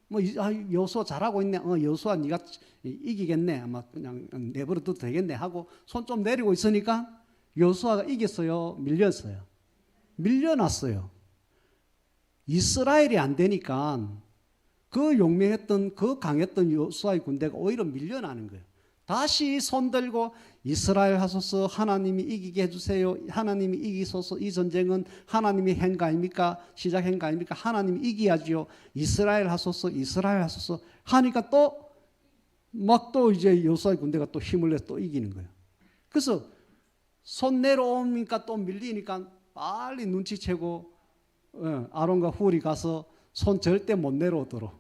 S1: 뭐 여호수아 잘하고 있네. 여호수아 네가 이기겠네. 아마 그냥 내버려둬도 되겠네 하고 손 좀 내리고 있으니까 여호수아가 이겼어요. 밀렸어요. 밀려났어요. 이스라엘이 안 되니까 그 용맹했던 그 강했던 여호수아의 군대가 오히려 밀려나는 거예요. 다시 손들고 이스라엘 하소서 하나님이 이기게 해주세요. 하나님이 이기소서. 이 전쟁은 하나님이 한 거 아닙니까? 시작한 거 아닙니까? 하나님이 이겨야지요. 이스라엘 하소서 이스라엘 하소서 하니까 또 막 또 이제 여호수아의 군대가 또 힘을 내서 또 이기는 거예요. 그래서 손 내려오니까 또 밀리니까 빨리 눈치채고 아론과 훌이 가서 손 절대 못 내려오도록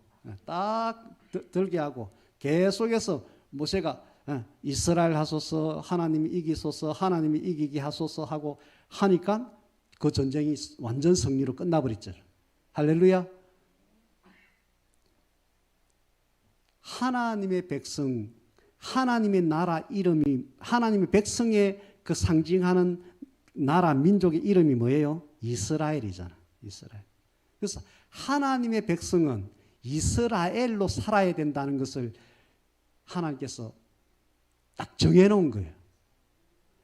S1: 딱 들게 하고 계속해서 모세가 이스라엘 하소서 하나님이 이기소서 하나님이 이기게 하소서 하고 하니까 그 전쟁이 완전 승리로 끝나버렸죠. 할렐루야. 하나님의 백성, 하나님의 나라 이름이 하나님의 백성의 그 상징하는 나라 민족의 이름이 뭐예요? 이스라엘이잖아. 이스라엘. 그래서 하나님의 백성은 이스라엘로 살아야 된다는 것을 하나님께서 딱 정해놓은 거예요.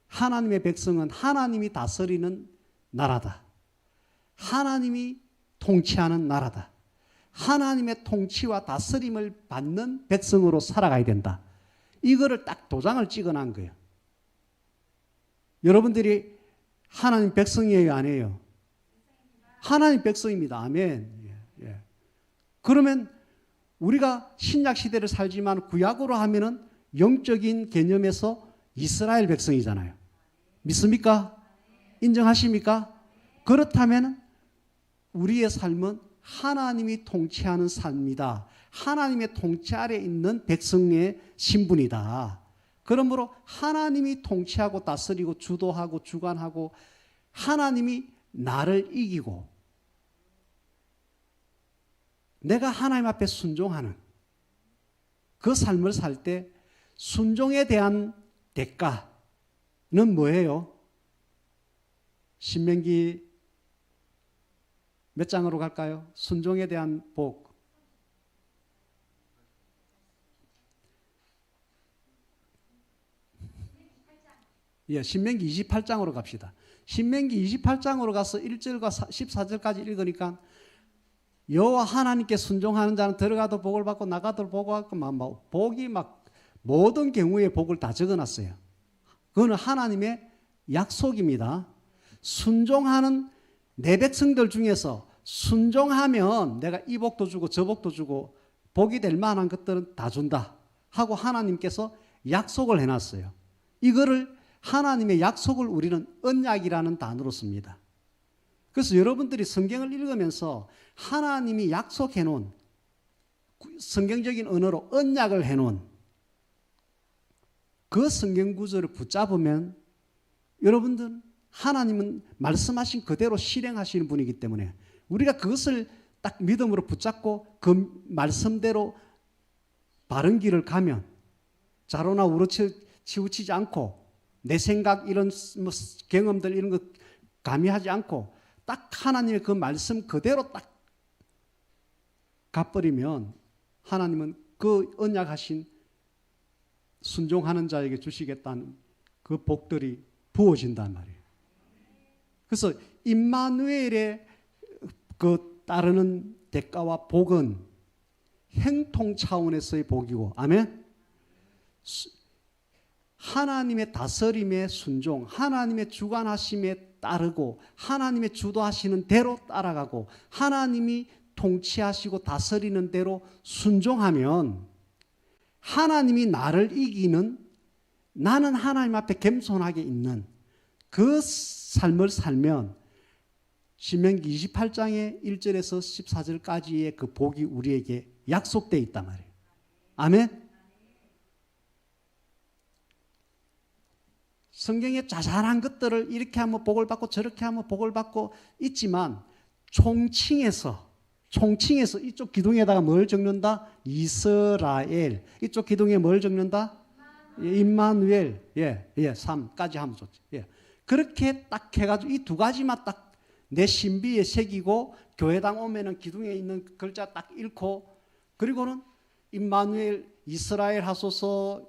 S1: 하나님의 백성은 하나님이 다스리는 나라다. 하나님이 통치하는 나라다. 하나님의 통치와 다스림을 받는 백성으로 살아가야 된다. 이거를 딱 도장을 찍어놓은 거예요. 여러분들이 하나님 백성이에요, 아니에요? 하나님 백성입니다. 아멘. 예. 그러면 우리가 신약 시대를 살지만 구약으로 하면은 영적인 개념에서 이스라엘 백성이잖아요. 믿습니까? 인정하십니까? 그렇다면 우리의 삶은 하나님이 통치하는 삶이다. 하나님의 통치 아래 있는 백성의 신분이다. 그러므로 하나님이 통치하고 다스리고 주도하고 주관하고 하나님이 나를 이기고 내가 하나님 앞에 순종하는 그 삶을 살 때 순종에 대한 대가는 뭐예요? 신명기 몇 장으로 갈까요? 순종에 대한 복. 예, 신명기 28장으로 갑시다. 신명기 28장으로 가서 1절과 14절까지 읽으니까 여호와 하나님께 순종하는 자는 들어가도 복을 받고 나가도 복을 받고 막 복이 막 모든 경우에 복을 다 적어놨어요. 그거는 하나님의 약속입니다. 순종하는 내 백성들 중에서 순종하면 내가 이 복도 주고 저 복도 주고 복이 될 만한 것들은 다 준다 하고 하나님께서 약속을 해놨어요. 이거를 하나님의 약속을 우리는 언약이라는 단어로 씁니다. 그래서 여러분들이 성경을 읽으면서 하나님이 약속해 놓은 성경적인 언어로 언약을 해 놓은 그 성경 구절을 붙잡으면 여러분들은 하나님은 말씀하신 그대로 실행하시는 분이기 때문에 우리가 그것을 딱 믿음으로 붙잡고 그 말씀대로 바른 길을 가면 자로나 우로 치우치지 않고 내 생각 이런 뭐 경험들 이런 거 가미하지 않고 딱 하나님의 그 말씀 그대로 딱 가버리면 하나님은 그 언약하신 순종하는 자에게 주시겠다는 그 복들이 부어진단 말이에요. 그래서 임마누엘의 그 따르는 대가와 복은 행통 차원에서의 복이고, 아멘. 하나님의 다스림에 순종, 하나님의 주관하심에 따르고, 하나님의 주도하시는 대로 따라가고, 하나님이 통치하시고 다스리는 대로 순종하면 하나님이 나를 이기는, 나는 하나님 앞에 겸손하게 있는 그 삶을 살면 신명기 28장의 1절에서 14절까지의 그 복이 우리에게 약속되어 있단 말이에요. 아멘. 성경에 자잘한 것들을 이렇게 하면 복을 받고 저렇게 하면 복을 받고 있지만 총칭해서 이쪽 기둥에다가 뭘 적는다? 이스라엘. 이쪽 기둥에 뭘 적는다? 임마누엘. 예, 3까지 하면 좋지. 예. 그렇게 딱 해가지고 이 두 가지만 딱 내 신비에 새기고 교회당 오면은 기둥에 있는 글자 딱 읽고 그리고는 임마누엘 이스라엘 하소서,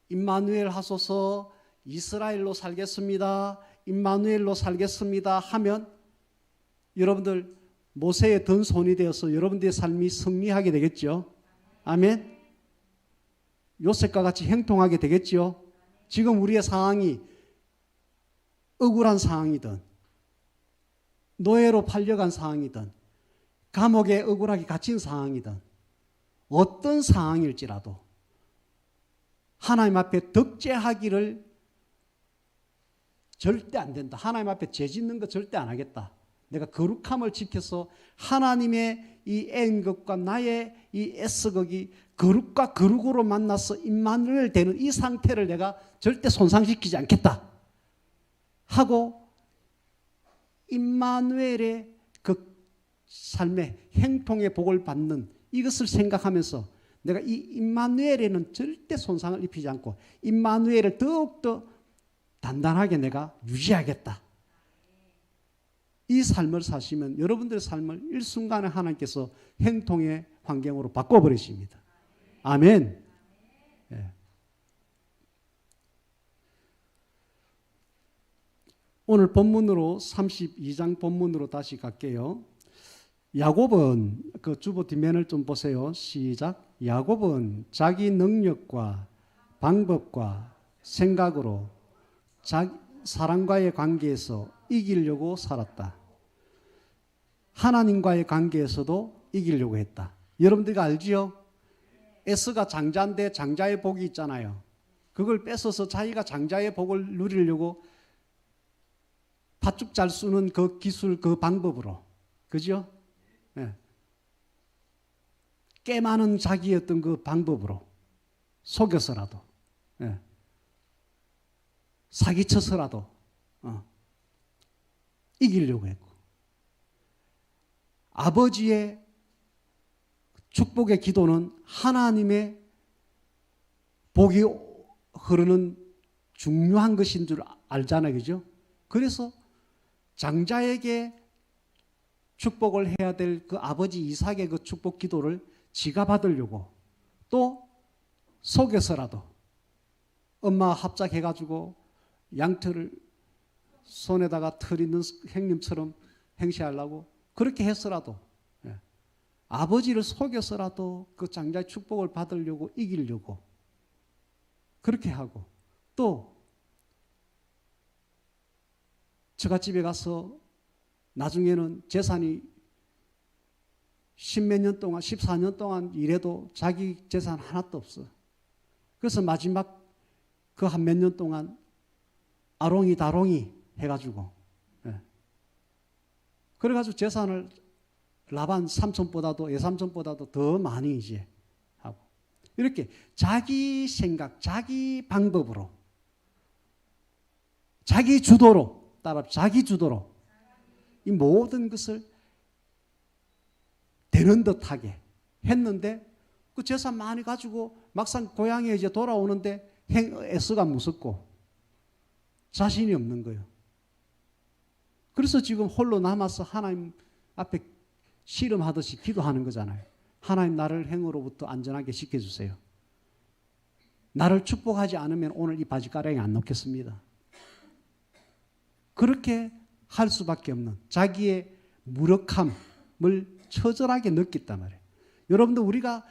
S1: 임마누엘 하소서, 이스라엘로 살겠습니다. 임마누엘로 살겠습니다 하면 여러분들 모세의 든 손이 되어서 여러분들의 삶이 승리하게 되겠죠. 아멘. 요셉과 같이 행동하게 되겠지요. 지금 우리의 상황이 억울한 상황이든 노예로 팔려간 상황이든 감옥에 억울하게 갇힌 상황이든 어떤 상황일지라도 하나님 앞에 덕죄하기를 절대 안 된다. 하나님 앞에 죄 짓는 거 절대 안 하겠다. 내가 거룩함을 지켜서 하나님의 이 N극과 나의 이 S극이 거룩과 거룩으로 만나서 임마누엘 되는 이 상태를 내가 절대 손상시키지 않겠다 하고 임마누엘의 그 삶의 행통의 복을 받는 이것을 생각하면서 내가 이 임마누엘에는 절대 손상을 입히지 않고 임마누엘을 더욱더 단단하게 내가 유지하겠다. 이 삶을 사시면 여러분들의 삶을 일순간에 하나님께서 행통의 환경으로 바꿔버리십니다. 아멘. 예. 오늘 본문으로 32장 본문으로 다시 갈게요. 야곱은 그 주보 뒷면을 좀 보세요. 시작. 야곱은 자기 능력과 방법과 생각으로 사람과의 관계에서 이기려고 살았다. 하나님과의 관계에서도 이기려고 했다. 여러분들이 알지요? 에스가 장자인데 장자의 복이 있잖아요. 그걸 뺏어서 자기가 장자의 복을 누리려고 팥죽 잘 쑤는 그 기술, 그 방법으로. 그죠? 네. 꽤 많은 자기였던 그 방법으로 속여서라도, 네. 사기쳐서라도 이기려고 했고, 아버지의 축복의 기도는 하나님의 복이 흐르는 중요한 것인 줄 알잖아요. 그죠? 그래서 장자에게 축복을 해야 될 그 아버지 이삭의 그 축복 기도를 지가 받으려고 또 속여서라도 엄마 합작해가지고 양털을 손에다가 털 있는 행님처럼 행시하려고 그렇게 했어라도, 예. 아버지를 속여서라도 그 장자의 축복을 받으려고 이기려고 그렇게 하고, 또 처갓집에 가서 나중에는 재산이 10몇 년 동안 14년 동안 일해도 자기 재산 하나도 없어. 그래서 마지막 그 한 몇 년 동안 아롱이 다롱이 해가지고, 예. 그래가지고 재산을 라반 삼촌보다도 외삼촌보다도 더 많이 이제 하고, 이렇게 자기 생각, 자기 방법으로, 자기 주도로 따라 자기 주도로 이 모든 것을 되는 듯하게 했는데, 그 재산 많이 가지고 막상 고향에 이제 돌아오는데 S가 무섭고 자신이 없는 거예요. 그래서 지금 홀로 남아서 하나님 앞에 씨름하듯이 기도하는 거잖아요. 하나님, 나를 행으로부터 안전하게 지켜주세요. 나를 축복하지 않으면 오늘 이 바지가랑이에 안 넣겠습니다. 그렇게 할 수밖에 없는 자기의 무력함을 처절하게 느꼈단 말이에요. 여러분들, 우리가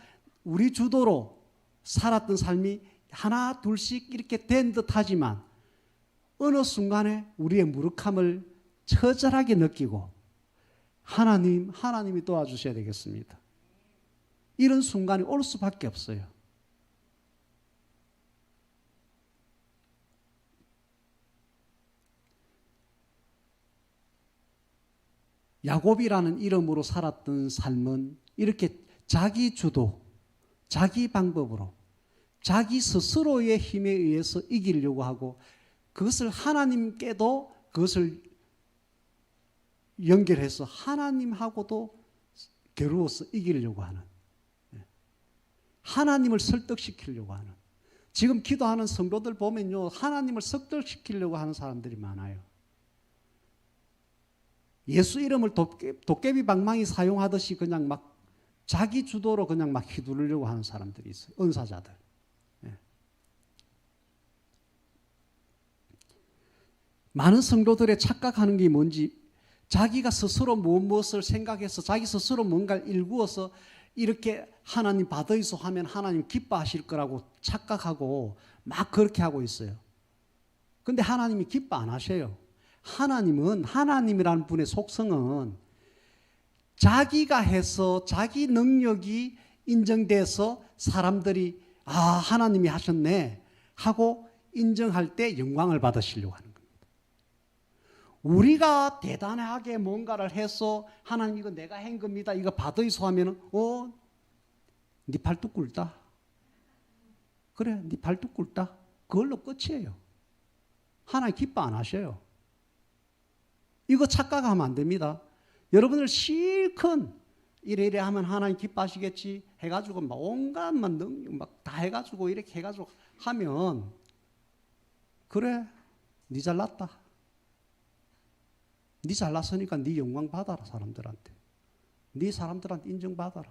S1: 우리 주도로 살았던 삶이 하나 둘씩 이렇게 된 듯하지만 어느 순간에 우리의 무력함을 처절하게 느끼고 하나님이 도와주셔야 되겠습니다. 이런 순간이 올 수밖에 없어요. 야곱이라는 이름으로 살았던 삶은 이렇게 자기 주도, 자기 방법으로, 자기 스스로의 힘에 의해서 이기려고 하고, 그것을 하나님께도 그것을 연결해서 하나님하고도 겨루어서 이기려고 하는, 하나님을 설득시키려고 하는, 지금 기도하는 성도들 보면요, 하나님을 설득시키려고 하는 사람들이 많아요. 예수 이름을 도깨비 방망이 사용하듯이 그냥 막 자기 주도로 그냥 막 휘두르려고 하는 사람들이 있어요. 은사자들. 예. 많은 성도들의 착각하는 게 뭔지, 자기가 스스로 무엇을 생각해서 자기 스스로 뭔가를 일구어서 이렇게 하나님 받으이소 하면 하나님 기뻐하실 거라고 착각하고 막 그렇게 하고 있어요. 근데 하나님이 기뻐 안 하셔요. 하나님은, 하나님이라는 분의 속성은 자기가 해서 자기 능력이 인정돼서 사람들이 아, 하나님이 하셨네 하고 인정할 때 영광을 받으시려고 하는 겁니다. 우리가 대단하게 뭔가를 해서 하나님 이거 내가 한 겁니다. 이거 받으이소 하면은 네 팔뚝 꿇다. 그래, 네 팔뚝 꿇다. 그걸로 끝이에요. 하나님 기뻐 안 하셔요. 이거 착각하면 안 됩니다. 여러분들 실컷 이래 하면 하나님 기뻐하시겠지 해가지고 막 온갖만 막 다 해가지고 이렇게 해가지고 하면 그래, 네 잘났다. 네 잘났으니까 네 영광 받아라 사람들한테. 네 사람들한테 인정받아라.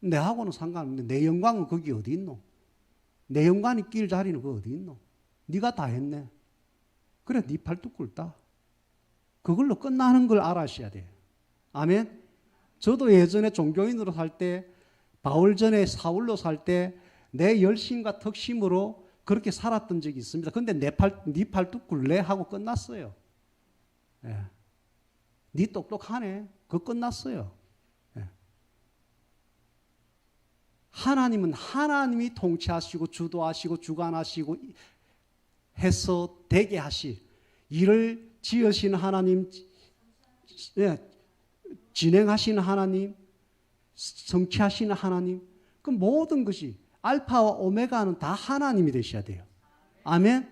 S1: 내하고는 상관없는데 내 영광은 거기 어디 있노? 내 영광이 낄 자리는 그 어디 있노? 네가 다 했네. 그래, 네 팔뚝 꿇다. 그걸로 끝나는 걸 알아셔야 돼요. 아멘. 저도 예전에 종교인으로 살 때, 바울 전에 사울로 살 때 내 열심과 덕심으로 그렇게 살았던 적이 있습니다. 근데 네 팔뚝 굴래 하고 끝났어요. 예. 네 똑똑하네. 그거 끝났어요. 예. 하나님은 하나님이 통치하시고 주도하시고 주관하시고 해서 되게 하실 일을 지으신 하나님, 예, 진행하시는 하나님, 성취하시는 하나님, 그 모든 것이 알파와 오메가는 다 하나님이 되셔야 돼요. 아멘.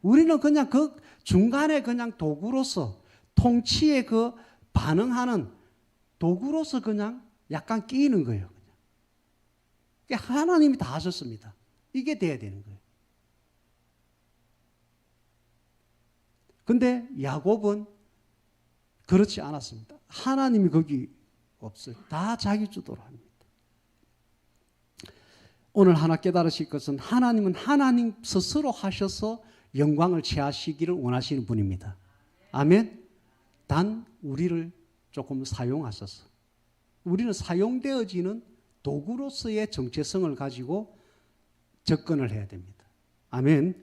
S1: 우리는 그냥 그 중간에 그냥 도구로서 통치에 그 반응하는 도구로서 그냥 약간 끼이는 거예요. 그냥. 하나님이 다 하셨습니다. 이게 돼야 되는 거예요. 근데 야곱은 그렇지 않았습니다. 하나님이 거기 없어요. 다 자기 주도로 합니다. 오늘 하나 깨달으실 것은 하나님은 하나님 스스로 하셔서 영광을 취하시기를 원하시는 분입니다. 아멘. 단 우리를 조금 사용하셔서 우리는 사용되어지는 도구로서의 정체성을 가지고 접근을 해야 됩니다. 아멘.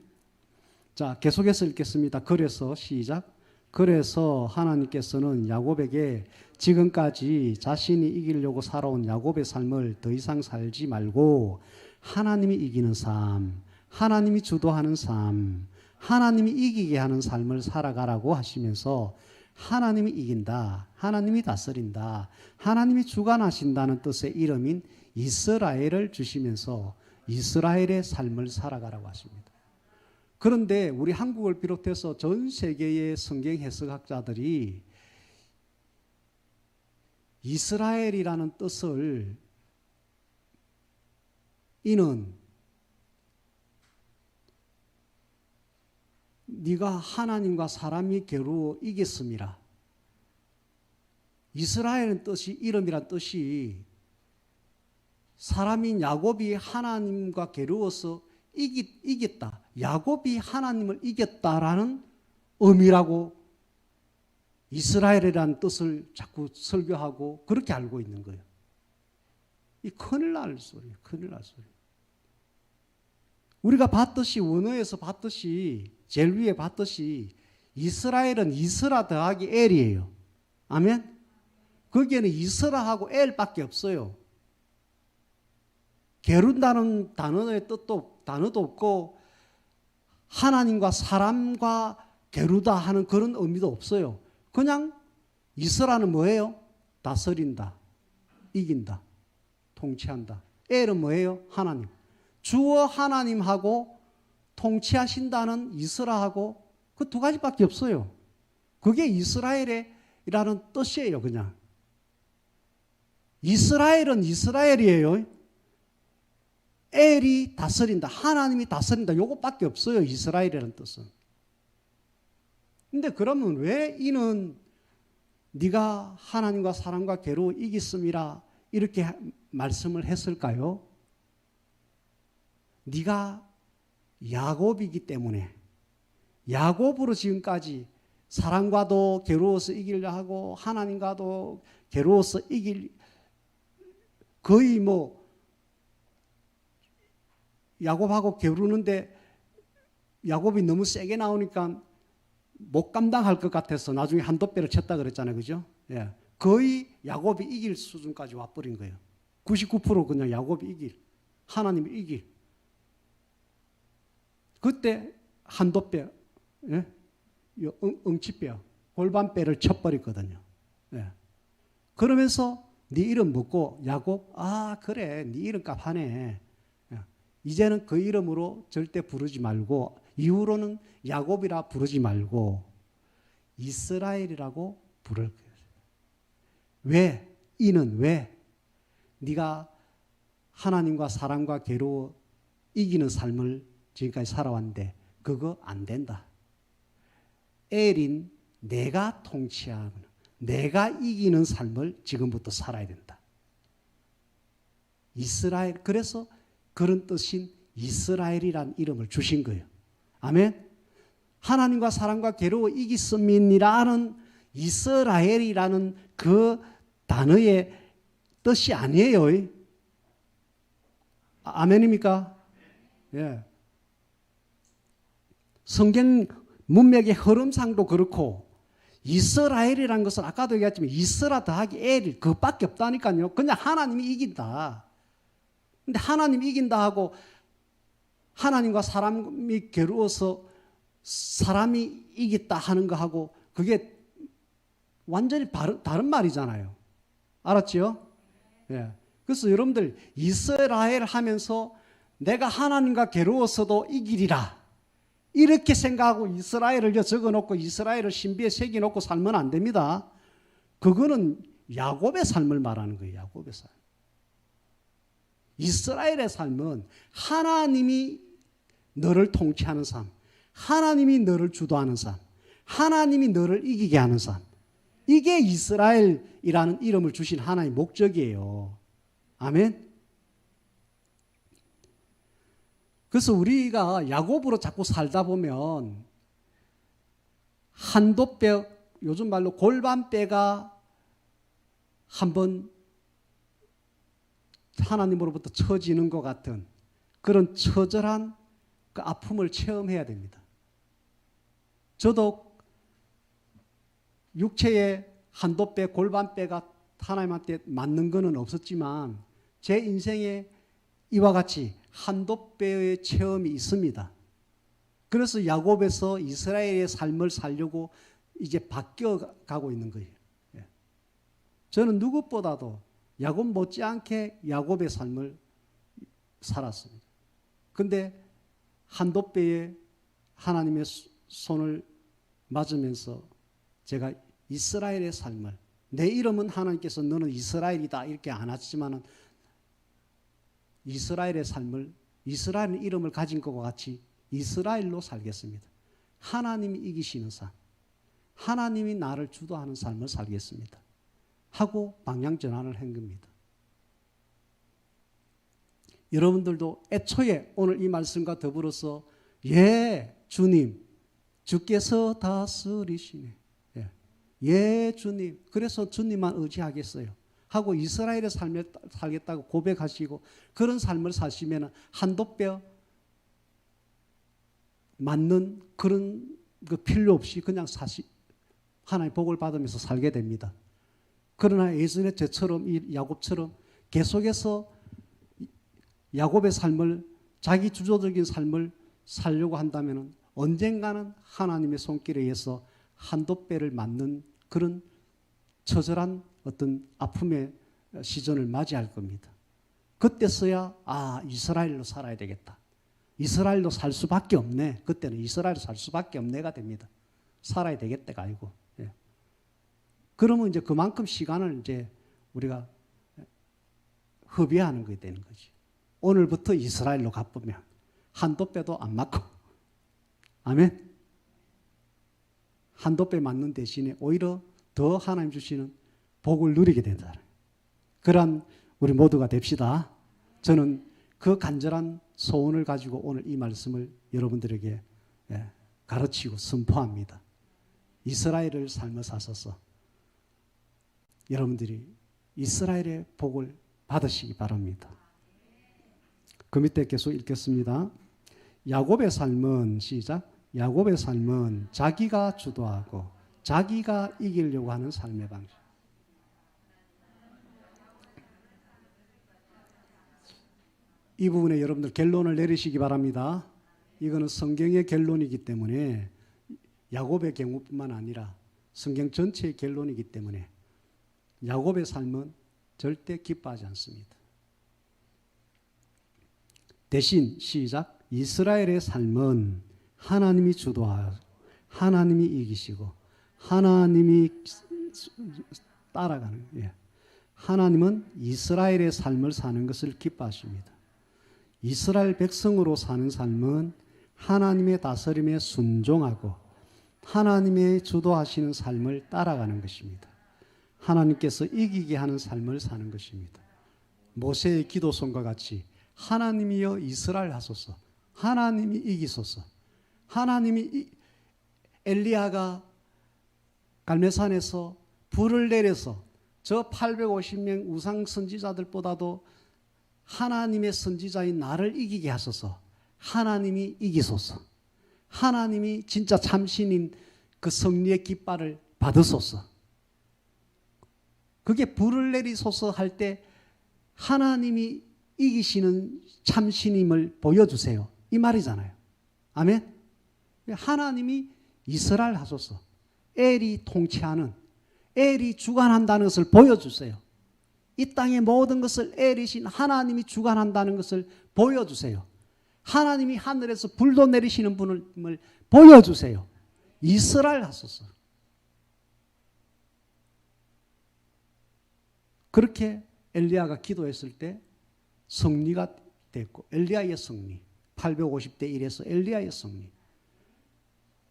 S1: 자, 계속해서 읽겠습니다. 그래서 시작. 그래서 하나님께서는 야곱에게 지금까지 자신이 이기려고 살아온 야곱의 삶을 더 이상 살지 말고 하나님이 이기는 삶, 하나님이 주도하는 삶, 하나님이 이기게 하는 삶을 살아가라고 하시면서 하나님이 이긴다, 하나님이 다스린다, 하나님이 주관하신다는 뜻의 이름인 이스라엘을 주시면서 이스라엘의 삶을 살아가라고 하십니다. 그런데 우리 한국을 비롯해서 전 세계의 성경 해석학자들이 이스라엘이라는 뜻을 이는 네가 하나님과 사람이 겨루어 이겼음이라. 이스라엘은 뜻이 이름이란 뜻이 사람인 야곱이 하나님과 겨루어서 이겼다. 야곱이 하나님을 이겼다라는 의미라고 이스라엘이라는 뜻을 자꾸 설교하고 그렇게 알고 있는 거예요. 이 큰일 날 소리예요. 큰일 날 소리. 우리가 봤듯이 원어에서 봤듯이 제일 위에 봤듯이 이스라엘은 이스라 더하기 엘이에요. 아멘. 거기에는 이스라하고 엘밖에 없어요. 게룬다는 단어의 단어도 없고 하나님과 사람과 게루다 하는 그런 의미도 없어요. 그냥 이스라는 뭐예요? 다스린다, 이긴다, 통치한다. 엘은 뭐예요? 하나님. 주어 하나님하고 통치하신다는 이스라하고 그 두 가지밖에 없어요. 그게 이스라엘이라는 뜻이에요. 그냥 이스라엘은 이스라엘이에요. 엘이 다스린다, 하나님이 다스린다, 요것밖에 없어요. 이스라엘이라는 뜻은. 근데 그러면 왜 이는 네가 하나님과 사람과 겨루 이겼음이라 이렇게 말씀을 했을까요? 네가 야곱이기 때문에, 야곱으로 지금까지 사람과도 겨루어서 이기려 하고 하나님과도 겨루어서 이길 거의 뭐 야곱하고 겨루는데 야곱이 너무 세게 나오니까 못 감당할 것 같아서 나중에 한도 배를 쳤다 그랬잖아요. 그죠? 예. 거의 야곱이 이길 수준까지 와버린 거예요. 99% 그냥 야곱이 이길, 하나님이 이길. 그때 한도 배, 예? 응치뼈, 골반뼈를 쳐버렸거든요. 예. 그러면서 네 이름 묻고 야곱, 아 그래 네 이름값 하네. 예. 이제는 그 이름으로 절대 부르지 말고 이후로는 야곱이라 부르지 말고 이스라엘이라고 부를 거예요. 왜? 이는 왜? 네가 하나님과 사람과 괴로워 이기는 삶을 지금까지 살아왔는데 그거 안 된다. 엘인 내가 통치하는, 내가 이기는 삶을 지금부터 살아야 된다. 이스라엘, 그래서 그런 뜻인 이스라엘이란 이름을 주신 거예요. 아멘. 하나님과 사람과 괴로워 이기습니다라는 이스라엘이라는 그 단어의 뜻이 아니에요. 아멘입니까? 예. 성경 문맥의 흐름상도 그렇고 이스라엘이라는 것은 아까도 얘기했지만 이스라 더하기 엘 그것밖에 없다니까요. 그냥 하나님이 이긴다. 근데 하나님이 이긴다 하고 하나님과 사람이 괴로워서 사람이 이겼다 하는 거하고 그게 완전히 다른 말이잖아요. 알았지요? 예. 그래서 여러분들 이스라엘 하면서 내가 하나님과 괴로워서도 이기리라 이렇게 생각하고 이스라엘을 적어놓고 이스라엘을 신비에 새겨놓고 살면 안 됩니다. 그거는 야곱의 삶을 말하는 거예요. 야곱의 삶. 이스라엘의 삶은 하나님이 너를 통치하는 삶, 하나님이 너를 주도하는 삶, 하나님이 너를 이기게 하는 삶. 이게 이스라엘이라는 이름을 주신 하나님의 목적이에요. 아멘. 그래서 우리가 야곱으로 자꾸 살다 보면 한도뼈, 요즘 말로 골반뼈가 한번 하나님으로부터 처지는 것 같은 그런 처절한 그 아픔을 체험해야 됩니다. 저도 육체의 한도뼈, 골반뼈가 하나님한테 맞는 것은 없었지만 제 인생에 이와 같이 한도뼈의 체험이 있습니다. 그래서 야곱에서 이스라엘의 삶을 살려고 이제 바뀌어가고 있는 거예요. 저는 누구보다도 야곱 못지않게 야곱의 삶을 살았습니다. 그런데 한도뼈에 하나님의 손을 맞으면서 제가 이스라엘의 삶을, 내 이름은 하나님께서 너는 이스라엘이다 이렇게 안 하지만은 이스라엘의 삶을, 이스라엘 이름을 가진 것과 같이 이스라엘로 살겠습니다. 하나님이 이기시는 삶, 하나님이 나를 주도하는 삶을 살겠습니다 하고 방향 전환을 한 겁니다. 여러분들도 애초에 오늘 이 말씀과 더불어서 예 주님 주께서 다스리시네, 예 주님 그래서 주님만 의지하겠어요 하고 이스라엘의 삶을 살겠다고 고백하시고 그런 삶을 사시면 한도뼈 맞는 그런 그 필요 없이 그냥 하나님의 복을 받으면서 살게 됩니다. 그러나 예전에 저처럼 이 야곱처럼 계속해서 야곱의 삶을, 자기 주도적인 삶을 살려고 한다면 언젠가는 하나님의 손길에 의해서 한도뼈를 맞는 그런 처절한 어떤 아픔의 시즌을 맞이할 겁니다. 그때서야 이스라엘로 살아야 되겠다. 이스라엘로 살 수밖에 없네. 그때는 이스라엘로 살 수밖에 없네가 됩니다. 살아야 되겠다가 아니고. 예. 그러면 이제 그만큼 시간을 이제 우리가 허비하는 게 되는 거지. 오늘부터 이스라엘로 가보면 한도뼈도 안 맞고, 아멘. 한도뼈 맞는 대신에 오히려 더 하나님 주시는 복을 누리게 된다. 그런 우리 모두가 됩시다. 저는 그 간절한 소원을 가지고 오늘 이 말씀을 여러분들에게 가르치고 선포합니다. 이스라엘을 삶을 사셔서 여러분들이 이스라엘의 복을 받으시기 바랍니다. 그 밑에 계속 읽겠습니다. 야곱의 삶은 시작. 야곱의 삶은 자기가 주도하고 자기가 이기려고 하는 삶의 방식. 이 부분에 여러분들 결론을 내리시기 바랍니다. 이거는 성경의 결론이기 때문에 야곱의 경우뿐만 아니라 성경 전체의 결론이기 때문에 야곱의 삶은 절대 기뻐하지 않습니다. 대신 시작. 이스라엘의 삶은 하나님이 주도하여 하나님이 이기시고 하나님이 따라가는 거예요. 하나님은 이스라엘의 삶을 사는 것을 기뻐하십니다. 이스라엘 백성으로 사는 삶은 하나님의 다스림에 순종하고 하나님의 주도하시는 삶을 따라가는 것입니다. 하나님께서 이기게 하는 삶을 사는 것입니다. 모세의 기도송과 같이 하나님이여 이스라엘 하소서, 하나님이 이기소서. 하나님이 엘리야가 갈멜산에서 불을 내려서 저 850명 우상 선지자들보다도 하나님의 선지자인 나를 이기게 하소서. 하나님이 이기소서. 하나님이 진짜 참신인 그 승리의 깃발을 받으소서. 그게 불을 내리소서 할 때 하나님이 이기시는 참신임을 보여주세요. 이 말이잖아요. 아멘. 하나님이 이스라엘 하소서. 엘이 통치하는, 엘이 주관한다는 것을 보여주세요. 이 땅의 모든 것을 엘이신 하나님이 주관한다는 것을 보여주세요. 하나님이 하늘에서 불도 내리시는 분을 보여주세요. 이스라엘 하소서. 그렇게 엘리야가 기도했을 때 승리가 됐고, 엘리야의 승리, 850대 1에서 엘리야의 승리.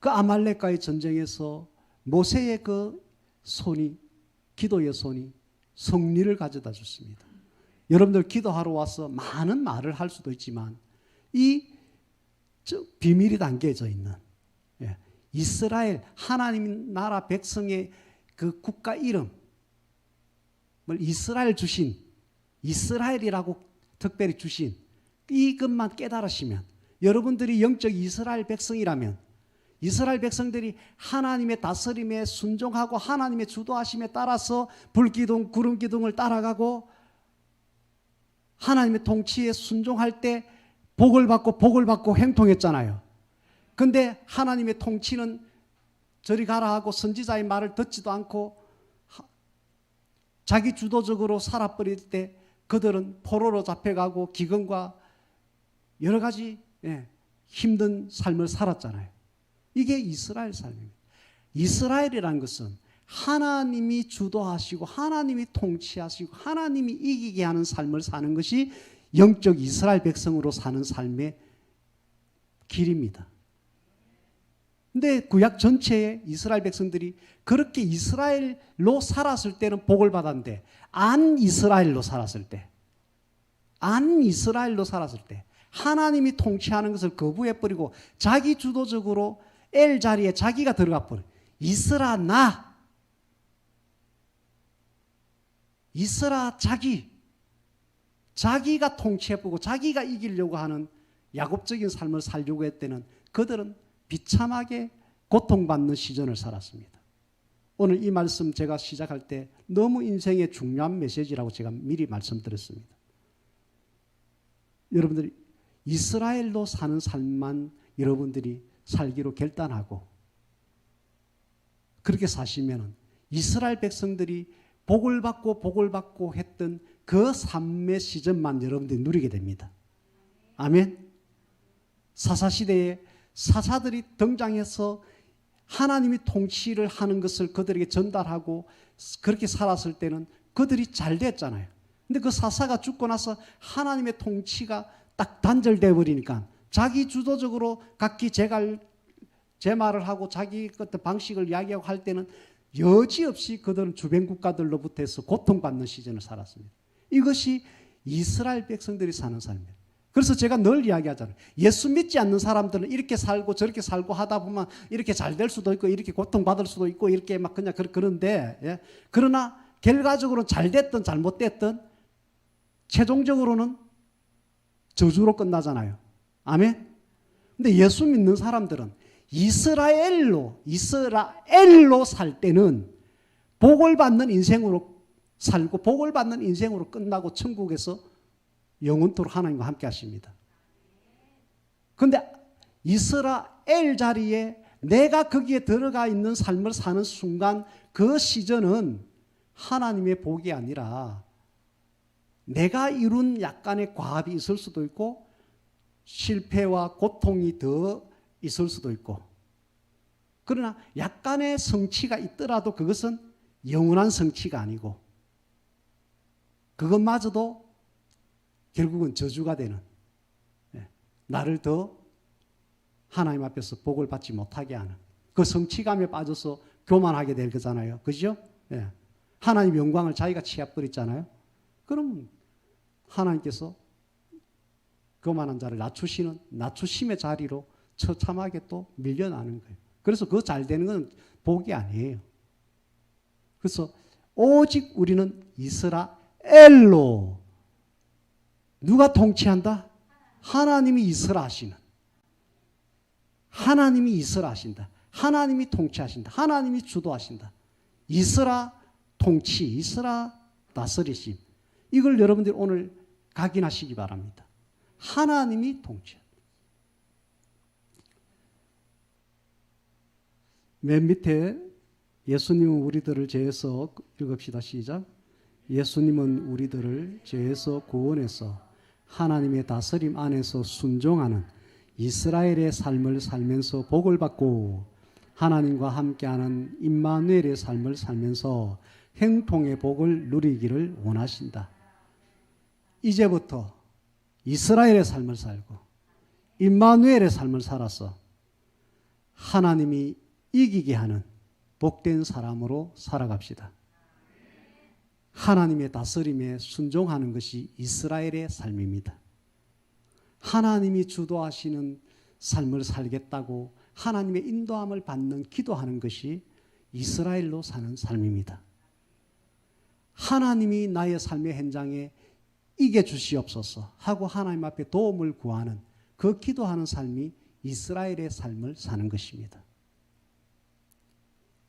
S1: 그 아말렉과의 전쟁에서 모세의 그 손이, 기도의 손이 승리를 가져다 줬습니다. 여러분들 기도하러 와서 많은 말을 할 수도 있지만 이 비밀이 담겨져 있는 이스라엘 하나님 나라 백성의 그 국가 이름을 이스라엘 주신, 이스라엘이라고 특별히 주신 이것만 깨달으시면, 여러분들이 영적 이스라엘 백성이라면, 이스라엘 백성들이 하나님의 다스림에 순종하고 하나님의 주도하심에 따라서 불기둥 구름기둥을 따라가고 하나님의 통치에 순종할 때 복을 받고 행동했잖아요. 근데 하나님의 통치는 저리 가라 하고 선지자의 말을 듣지도 않고 자기 주도적으로 살아버릴 때 그들은 포로로 잡혀가고 기근과 여러 가지 힘든 삶을 살았잖아요. 이게 이스라엘 삶입니다. 이스라엘이라는 것은 하나님이 주도하시고 하나님이 통치하시고 하나님이 이기게 하는 삶을 사는 것이 영적 이스라엘 백성으로 사는 삶의 길입니다. 근데 구약 전체의 이스라엘 백성들이 그렇게 이스라엘로 살았을 때는 복을 받았는데 안 이스라엘로 살았을 때 하나님이 통치하는 것을 거부해버리고 자기 주도적으로 엘 자리에 자기가 들어가 버려. 이스라 나, 이스라 자기가 통치해보고 자기가 이기려고 하는 야곱적인 삶을 살려고 했다는 그들은 비참하게 고통받는 시즌을 살았습니다. 오늘 이 말씀 제가 시작할 때 너무 인생의 중요한 메시지라고 제가 미리 말씀드렸습니다. 여러분들이 이스라엘로 사는 삶만 여러분들이 살기로 결단하고 그렇게 사시면 이스라엘 백성들이 복을 받고 했던 그 삶의 시즌만 여러분들이 누리게 됩니다. 아멘. 사사시대에 사사들이 등장해서 하나님이 통치를 하는 것을 그들에게 전달하고 그렇게 살았을 때는 그들이 잘 됐잖아요. 근데 그 사사가 죽고 나서 하나님의 통치가 딱 단절되어 버리니까 자기 주도적으로 각기 제 말을 하고 자기 어떤 방식을 이야기하고 할 때는 여지없이 그들은 주변 국가들로부터 해서 고통받는 시즌을 살았습니다. 이것이 이스라엘 백성들이 사는 삶이에요. 그래서 제가 늘 이야기하잖아요. 예수 믿지 않는 사람들은 이렇게 살고 저렇게 살고 하다 보면 이렇게 잘 될 수도 있고 이렇게 고통받을 수도 있고 이렇게 막 그냥 그런데 그러나 결과적으로는 잘 됐든 잘못됐든 최종적으로는 저주로 끝나잖아요. 아멘. 근데 예수 믿는 사람들은 이스라엘로 살 때는 복을 받는 인생으로 살고 복을 받는 인생으로 끝나고 천국에서 영원토록 하나님과 함께 하십니다. 그런데 이스라엘 자리에 내가 거기에 들어가 있는 삶을 사는 순간 그 시즌은 하나님의 복이 아니라 내가 이룬 약간의 과합이 있을 수도 있고 실패와 고통이 더 있을 수도 있고, 그러나 약간의 성취가 있더라도 그것은 영원한 성취가 아니고 그것마저도 결국은 저주가 되는, 나를 더 하나님 앞에서 복을 받지 못하게 하는 그 성취감에 빠져서 교만하게 될 거잖아요. 그죠? 하나님 영광을 자기가 취해버렸잖아요. 그럼 하나님께서 교만한 자를 낮추시는 낮추심의 자리로 처참하게 또 밀려나는 거예요. 그래서 그 잘 되는 건 복이 아니에요. 그래서 오직 우리는 이스라엘로, 누가 통치한다? 하나님이 이스라하시는, 하나님이 이스라하신다. 하나님이 통치하신다. 하나님이 주도하신다. 이스라 통치, 이스라 다스리심. 이걸 여러분들이 오늘 각인하시기 바랍니다. 하나님이 통치한다. 맨 밑에 예수님은 우리들을 죄에서, 읽읍시다. 시작. 예수님은 우리들을 죄에서 구원해서 하나님의 다스림 안에서 순종하는 이스라엘의 삶을 살면서 복을 받고 하나님과 함께하는 임마누엘의 삶을 살면서 행통의 복을 누리기를 원하신다. 이제부터 이스라엘의 삶을 살고 임마누엘의 삶을 살아서 하나님이 이기게 하는 복된 사람으로 살아갑시다. 하나님의 다스림에 순종하는 것이 이스라엘의 삶입니다. 하나님이 주도하시는 삶을 살겠다고 하나님의 인도함을 받는 기도하는 것이 이스라엘로 사는 삶입니다. 하나님이 나의 삶의 현장에 이겨 주시옵소서 하고 하나님 앞에 도움을 구하는 그 기도하는 삶이 이스라엘의 삶을 사는 것입니다.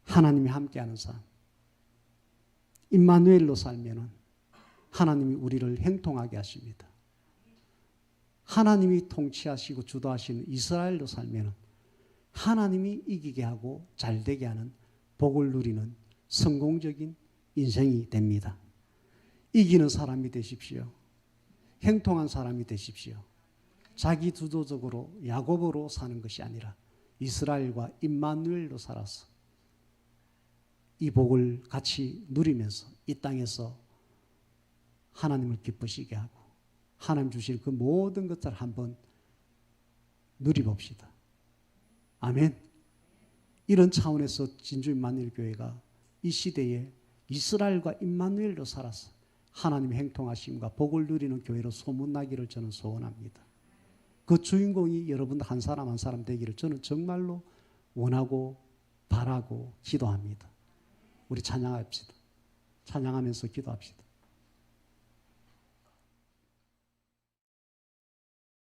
S1: 하나님이 함께하는 삶. 임마누엘로 살면은 하나님이 우리를 행통하게 하십니다. 하나님이 통치하시고 주도하시는 이스라엘로 살면은 하나님이 이기게 하고 잘되게 하는 복을 누리는 성공적인 인생이 됩니다. 이기는 사람이 되십시오. 행통한 사람이 되십시오. 자기 주도적으로 야곱으로 사는 것이 아니라 이스라엘과 임마누엘로 살아서 이 복을 같이 누리면서 이 땅에서 하나님을 기쁘시게 하고 하나님 주실 그 모든 것들을 한번 누려봅시다. 아멘. 이런 차원에서 진주 임마누엘교회가 이 시대에 이스라엘과 임마누엘로 살아서 하나님의 행통하심과 복을 누리는 교회로 소문나기를 저는 소원합니다. 그 주인공이 여러분 한 사람 한 사람 되기를 저는 정말로 원하고 바라고 기도합니다. 우리 찬양합시다. 찬양하면서 기도합시다.